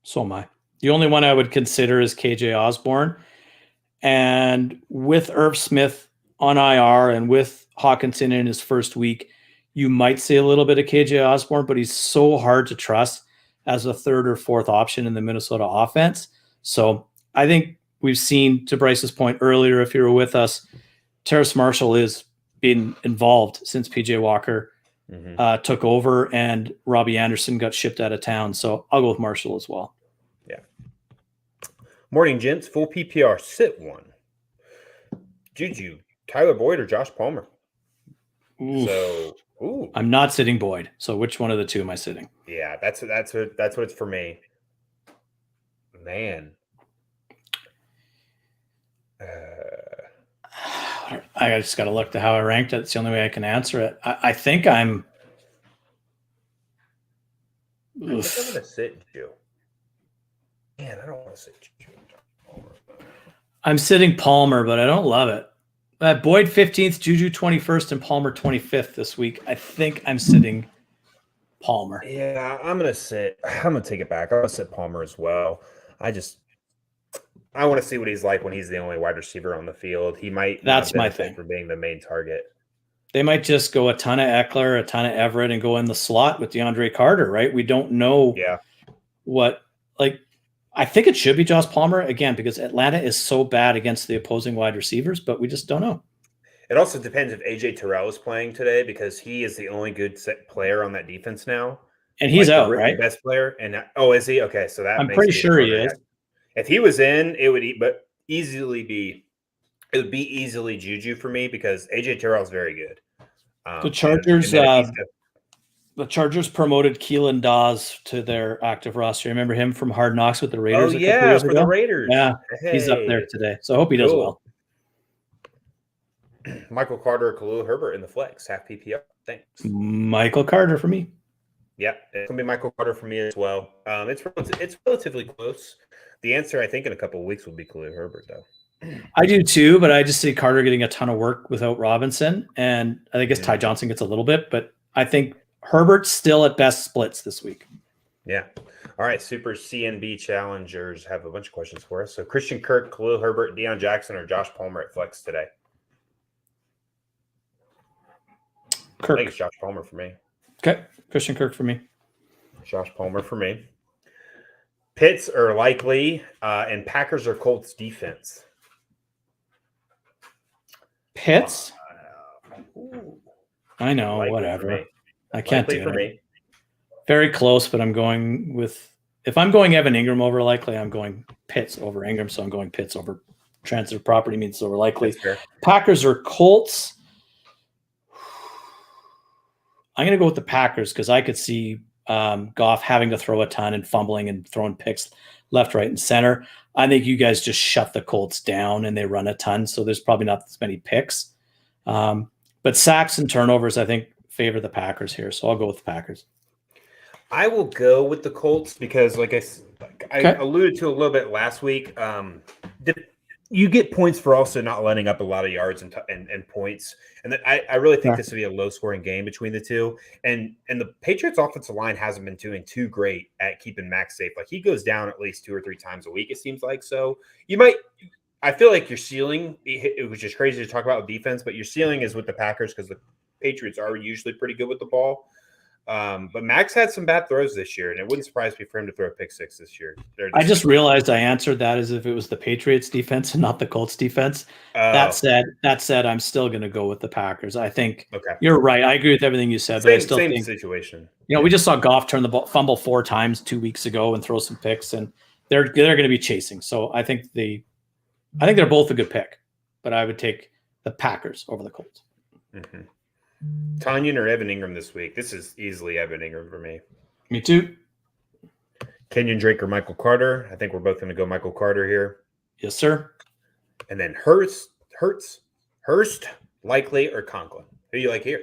So am I. The only one I would consider is KJ Osborne. And with Irv Smith on IR and with Hawkinson in his first week, you might see a little bit of KJ Osborne, but he's so hard to trust as a third or fourth option in the Minnesota offense. So I think we've seen, to Bryce's point earlier, if you were with us, Terrace Marshall is been involved since PJ Walker took over and Robbie Anderson got shipped out of town. So I'll go with Marshall as well. Yeah. Morning, gents. Full PPR. Sit one. Juju, Tyler Boyd, or Josh Palmer? I'm not sitting Boyd. So which one of the two am I sitting? Yeah, that's what it's for me. Man. I just got to look to how I ranked it. It's the only way I can answer it. I think I'm. I think I'm going to sit Juju. Man, I don't want to sit Juju. I'm sitting Palmer, but I don't love it. Boyd 15th, Juju 21st, and Palmer 25th this week. I think I'm sitting Palmer. Yeah, I'm going to take it back. I'm going to sit Palmer as well. I want to see what he's like when he's the only wide receiver on the field. He might. That's my thing for being the main target. They might just go a ton of Eckler, a ton of Everett, and go in the slot with DeAndre Carter, right? We don't know what I think it should be Josh Palmer again because Atlanta is so bad against the opposing wide receivers, but we just don't know. It also depends if AJ Terrell is playing today because he is the only good player on that defense now. And he's out, right? Best player. And is he? Okay, so that I'm pretty sure he is. If he was in, it would easily be Juju for me because AJ Terrell is very good. The Chargers promoted Keelan Dawes to their active roster. Remember him from Hard Knocks with the Raiders? Oh, yeah, for the Raiders. Yeah, he's up there today. So I hope he does well. Michael Carter or Khalil Herbert in the flex, half PPR. Thanks. Michael Carter for me. Yeah, it's going to be Michael Carter for me as well. It's relatively close. The answer, I think, in a couple of weeks will be Khalil Herbert, though. I do too, but I just see Carter getting a ton of work without Robinson. And I think Ty Johnson gets a little bit, but I think Herbert's still at best splits this week. Yeah. All right. Super CNB challengers have a bunch of questions for us. So Christian Kirk, Khalil Herbert, Deion Jackson, or Josh Palmer at flex today? Kirk. I think it's Josh Palmer for me. Okay. Christian Kirk for me. Josh Palmer for me. Pitts are likely, and Packers or Colts defense. Pitts? I know, whatever. I can't do it. Very close, but I'm going with – if I'm going Evan Ingram over likely, I'm going Pitts over Ingram, so I'm going Pitts over transitive property means over likely. Packers or Colts? I'm going to go with the Packers because I could see Goff having to throw a ton and fumbling and throwing picks left, right, and center. I think you guys just shut the Colts down and they run a ton, so there's probably not as many picks. But sacks and turnovers, I think, favor the Packers here, so I'll go with the Packers. I will go with the Colts because, like I alluded to a little bit last week, you get points for also not letting up a lot of yards and points. And I really think this will be a low-scoring game between the two. And the Patriots' offensive line hasn't been doing too great at keeping Max safe. Like, he goes down at least 2 or 3 times a week, it seems like. So you might – I feel like your ceiling, it was just crazy to talk about with defense, but your ceiling is with the Packers because the Patriots are usually pretty good with the ball. But Max had some bad throws this year, and it wouldn't surprise me for him to throw a pick 6 this year. I just realized I answered that as if it was the Patriots defense and not the Colts defense. That said, I'm still going to go with the Packers. I think you're right. I agree with everything you said, but I still think situation. We just saw Goff turn the ball, fumble 4 times 2 weeks ago and throw some picks, and they're going to be chasing. So I think they're both a good pick, but I would take the Packers over the Colts. Mm-hmm. Tanyan or Evan Ingram this week? This is easily Evan Ingram for me. Me too. Kenyon Drake or Michael Carter? I think we're both going to go Michael Carter here. Yes, sir. And then Hurst, Likely, or Conklin? Who do you like here?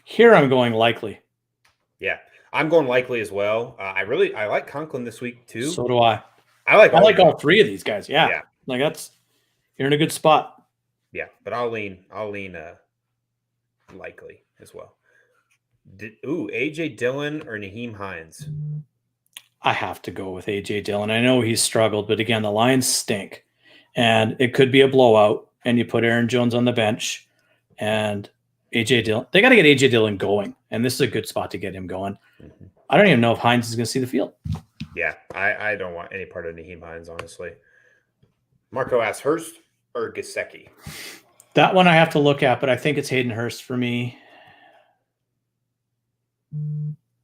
Here I'm going Likely. Yeah, I'm going Likely as well. I like Conklin this week too. So do I. I like all 3 of these guys. Yeah. Like you're in a good spot. Yeah, but I'll lean likely as well. AJ Dillon or Naheem Hines? I have to go with AJ Dillon. I know he's struggled, but again, the Lions stink. And it could be a blowout. And you put Aaron Jones on the bench and AJ Dillon. They got to get AJ Dillon going. And this is a good spot to get him going. Mm-hmm. I don't even know if Hines is going to see the field. Yeah, I don't want any part of Naheem Hines, honestly. Marco asks Hurst or Gesicki? That one I have to look at, but I think it's Hayden Hurst for me.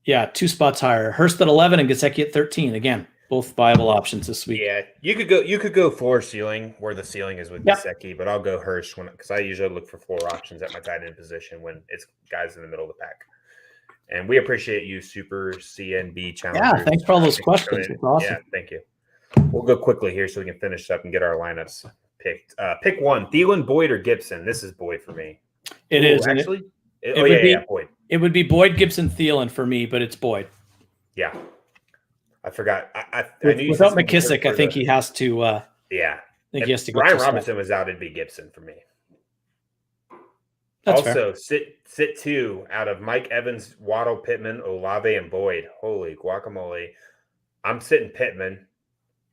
Yeah, 2 spots higher. Hurst at 11 and Gesicki at 13. Again, both viable options this week. Yeah, you could go floor ceiling where the ceiling is with Gesicki, but I'll go Hurst because I usually look for floor options at my tight end position when it's guys in the middle of the pack. And we appreciate you, Super CNB Challenge. Yeah, thanks for all those questions. It's awesome. Yeah, thank you. We'll go quickly here so we can finish up and get our lineups picked. Pick one: Thielen, Boyd, or Gibson. This is Boyd for me. It is actually. Boyd. It would be Boyd, Gibson, Thielen for me, but it's Boyd. Yeah, I forgot. I knew without McKissick, I think he has to. Yeah, I think he has to go. Brian Robinson was out. It'd be Gibson for me. That's also, fair. sit 2 out of Mike Evans, Waddle, Pittman, Olave, and Boyd. Holy guacamole! I'm sitting Pittman.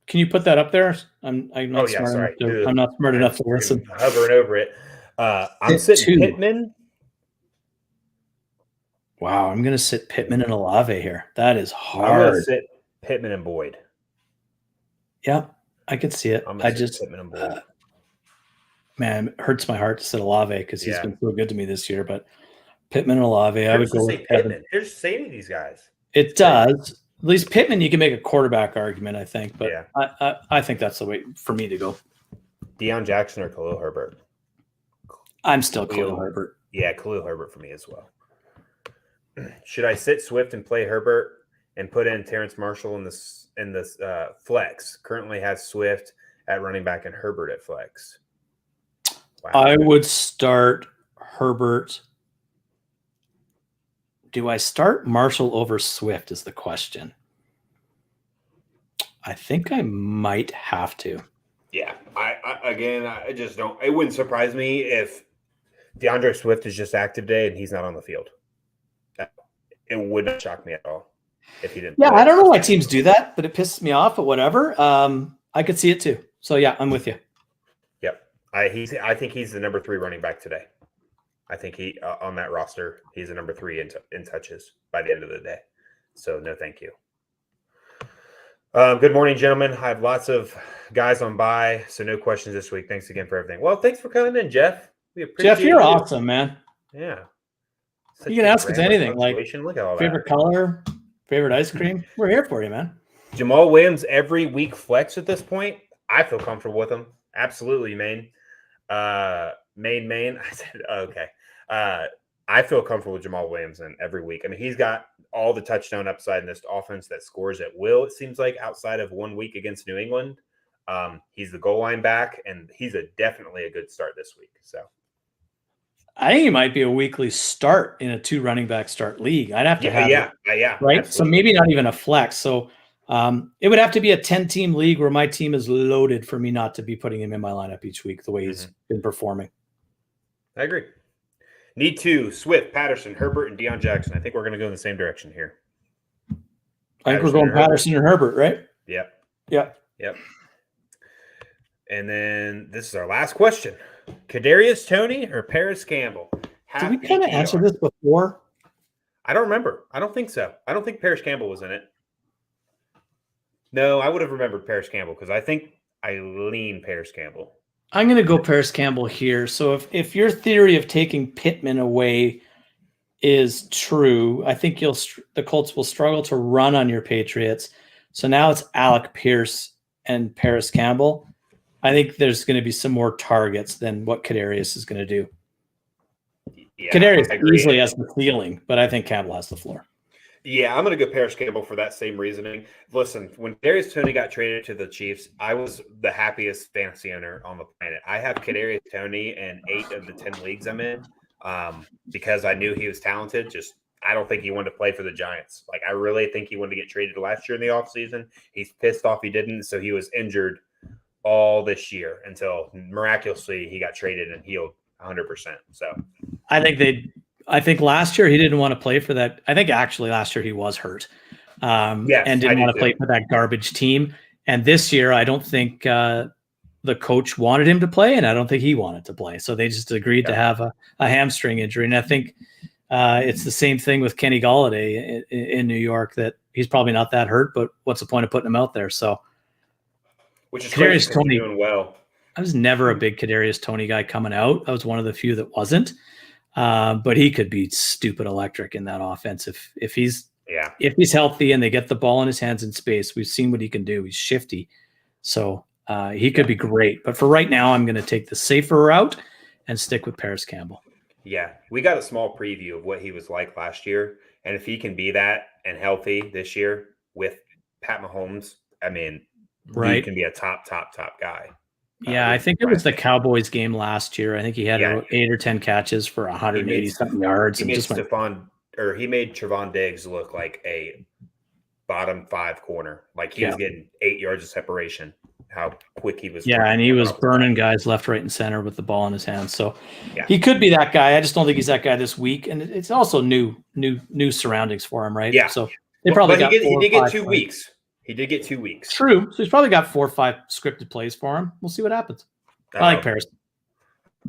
Can you put that up there? I'm not smart enough. I'm not smart enough to listen. Hovering over it. I'm sitting Pittman. Wow, I'm going to sit Pittman and Olave here. That is hard. I'm going to sit Pittman and Boyd. Yeah, I could see it. I just Pittman and Boyd. Man, it hurts my heart to sit Olave because he's been so good to me this year. But Pittman and Olave, I would go with Pittman. Here's saving these guys. It does. At least Pittman, you can make a quarterback argument, I think. But I think that's the way for me to go. Deion Jackson or Khalil Herbert? I'm still Khalil Herbert. Yeah, Khalil Herbert for me as well. Should I sit Swift and play Herbert and put in Terrence Marshall in this flex? Currently has Swift at running back and Herbert at flex. Wow. I would start Herbert. Do I start Marshall over Swift is the question. I think I might have to. Yeah. I just don't. It wouldn't surprise me if DeAndre Swift is just active today and he's not on the field. It would not shock me at all if he didn't. Yeah, I don't know why teams do that, but it pisses me off. But whatever. I could see it too. So yeah, I'm with you. Yep. I think he's the number 3 running back today. I think he on that roster, he's the number 3 in touches by the end of the day. So no, thank you. Good morning, gentlemen. I have lots of guys on bye, so no questions this week. Thanks again for everything. Well, thanks for coming in, Jeff. We appreciate Jeff, you're awesome, man. Yeah. You can ask us anything, like look at all favorite color, favorite ice cream. We're here for you, man. Jamal Williams every week flex at this point. I feel comfortable with him. Absolutely, Maine. Maine. I said, okay. I feel comfortable with Jamal Williams every week. I mean, he's got all the touchdown upside in this offense that scores at will, it seems like, outside of 1 week against New England. He's the goal line back, and he's definitely a good start this week. So I think he might be a weekly start in a 2 running back start league. I'd have to have it. Yeah. Right? Absolutely. So maybe not even a flex. So it would have to be a 10-team league where my team is loaded for me not to be putting him in my lineup each week the way he's been performing. I agree. Need 2, Swift, Patterson, Herbert, and Deion Jackson. I think we're going to go in the same direction here. I think we're going Patterson and Herbert, right? Yep. And then this is our last question. Cadarius Toney or Paris Campbell? Did we kind of answer this before? I don't remember. I don't think so. I don't think Paris Campbell was in it. No, I would have remembered Paris Campbell because I think I lean Paris Campbell. I'm going to go Paris Campbell here. So if your theory of taking Pittman away is true, I think the Colts will struggle to run on your Patriots. So now it's Alec Pierce and Paris Campbell. I think there's going to be some more targets than what Cadarius is going to do. Yeah, Cadarius easily has the ceiling, but I think Campbell has the floor. Yeah, I'm going to go Paris Campbell for that same reasoning. Listen, when Kadarius Toney got traded to the Chiefs, I was the happiest fantasy owner on the planet. I have Kadarius Toney in 8 of the 10 leagues I'm in because I knew he was talented. I don't think he wanted to play for the Giants. Like, I really think he wanted to get traded last year in the offseason. He's pissed off he didn't, so he was injured all this year until miraculously he got traded and healed 100%. So I think last year he didn't want to play for that. I think actually last year he was hurt. And didn't want to play for that garbage team. And this year, I don't think the coach wanted him to play, and I don't think he wanted to play. So they just agreed to have a hamstring injury. And I think it's the same thing with Kenny Golladay in New York, that he's probably not that hurt, but what's the point of putting him out there? So, which is Kadarius Toney doing well. I was never a big Kadarius Toney guy coming out. I was one of the few that wasn't. But he could be stupid electric in that offense if he's healthy and they get the ball in his hands in space. We've seen what he can do. He's shifty. So he could be great. But for right now, I'm going to take the safer route and stick with Paris Campbell. Yeah, we got a small preview of what he was like last year. And if he can be that and healthy this year with Pat Mahomes, I mean, he can be a top guy. Yeah, I think it was the Cowboys game last year. I think he had 8 or 10 catches for 180-something yards. He made Trevon Diggs look like a bottom 5 corner. Like he was getting 8 yards of separation. How quick he was. Yeah, and he was burning guys left, right, and center with the ball in his hands. So he could be that guy. I just don't think he's that guy this week. And it's also new surroundings for him, right? Yeah. So they probably he did get 2 weeks. He did get 2 weeks. True. So he's probably got 4 or 5 scripted plays for him. We'll see what happens. I like Paris.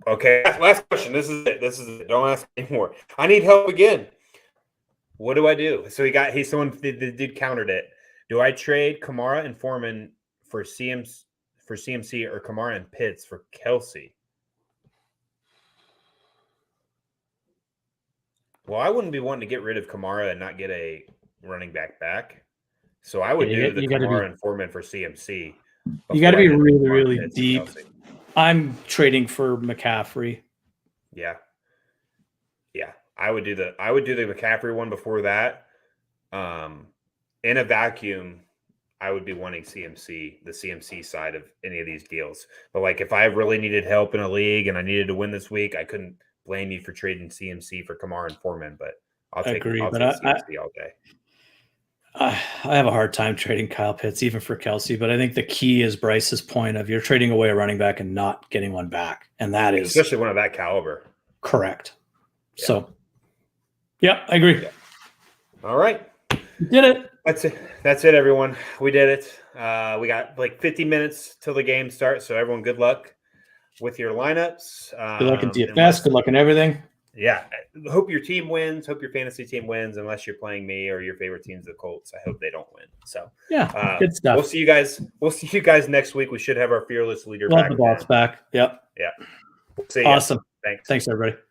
Okay. Last question. This is it. Don't ask anymore. I need help again. What do I do? So the dude countered it. Do I trade Kamara and Foreman for CMC or Kamara and Pitts for Kelsey? Well, I wouldn't be wanting to get rid of Kamara and not get a running back. So I would do the Kamara and Foreman for CMC. You got to be really, really deep. I'm trading for McCaffrey. Yeah. I would do the McCaffrey one before that. In a vacuum, I would be wanting the CMC side of any of these deals. But like if I really needed help in a league and I needed to win this week, I couldn't blame you for trading CMC for Kamara and Foreman, but I'll take CMC all day. I have a hard time trading Kyle Pitts, even for Kelsey, but I think the key is Bryce's point of you're trading away a running back and not getting one back. And that is especially one of that caliber. Correct. Yeah. So, I agree. Yeah. All right. You did it. That's it, everyone. We did it. We got like 50 minutes till the game starts. So everyone, good luck with your lineups. Good luck in DFS. Good luck in everything. Yeah. Hope your team wins. Hope your fantasy team wins, unless you're playing me or your favorite team's the Colts. I hope they don't win. So good stuff. We'll see you guys next week. We should have our fearless leader back. The box back. Yep. Yeah. See you. Awesome. Thanks. Thanks, everybody.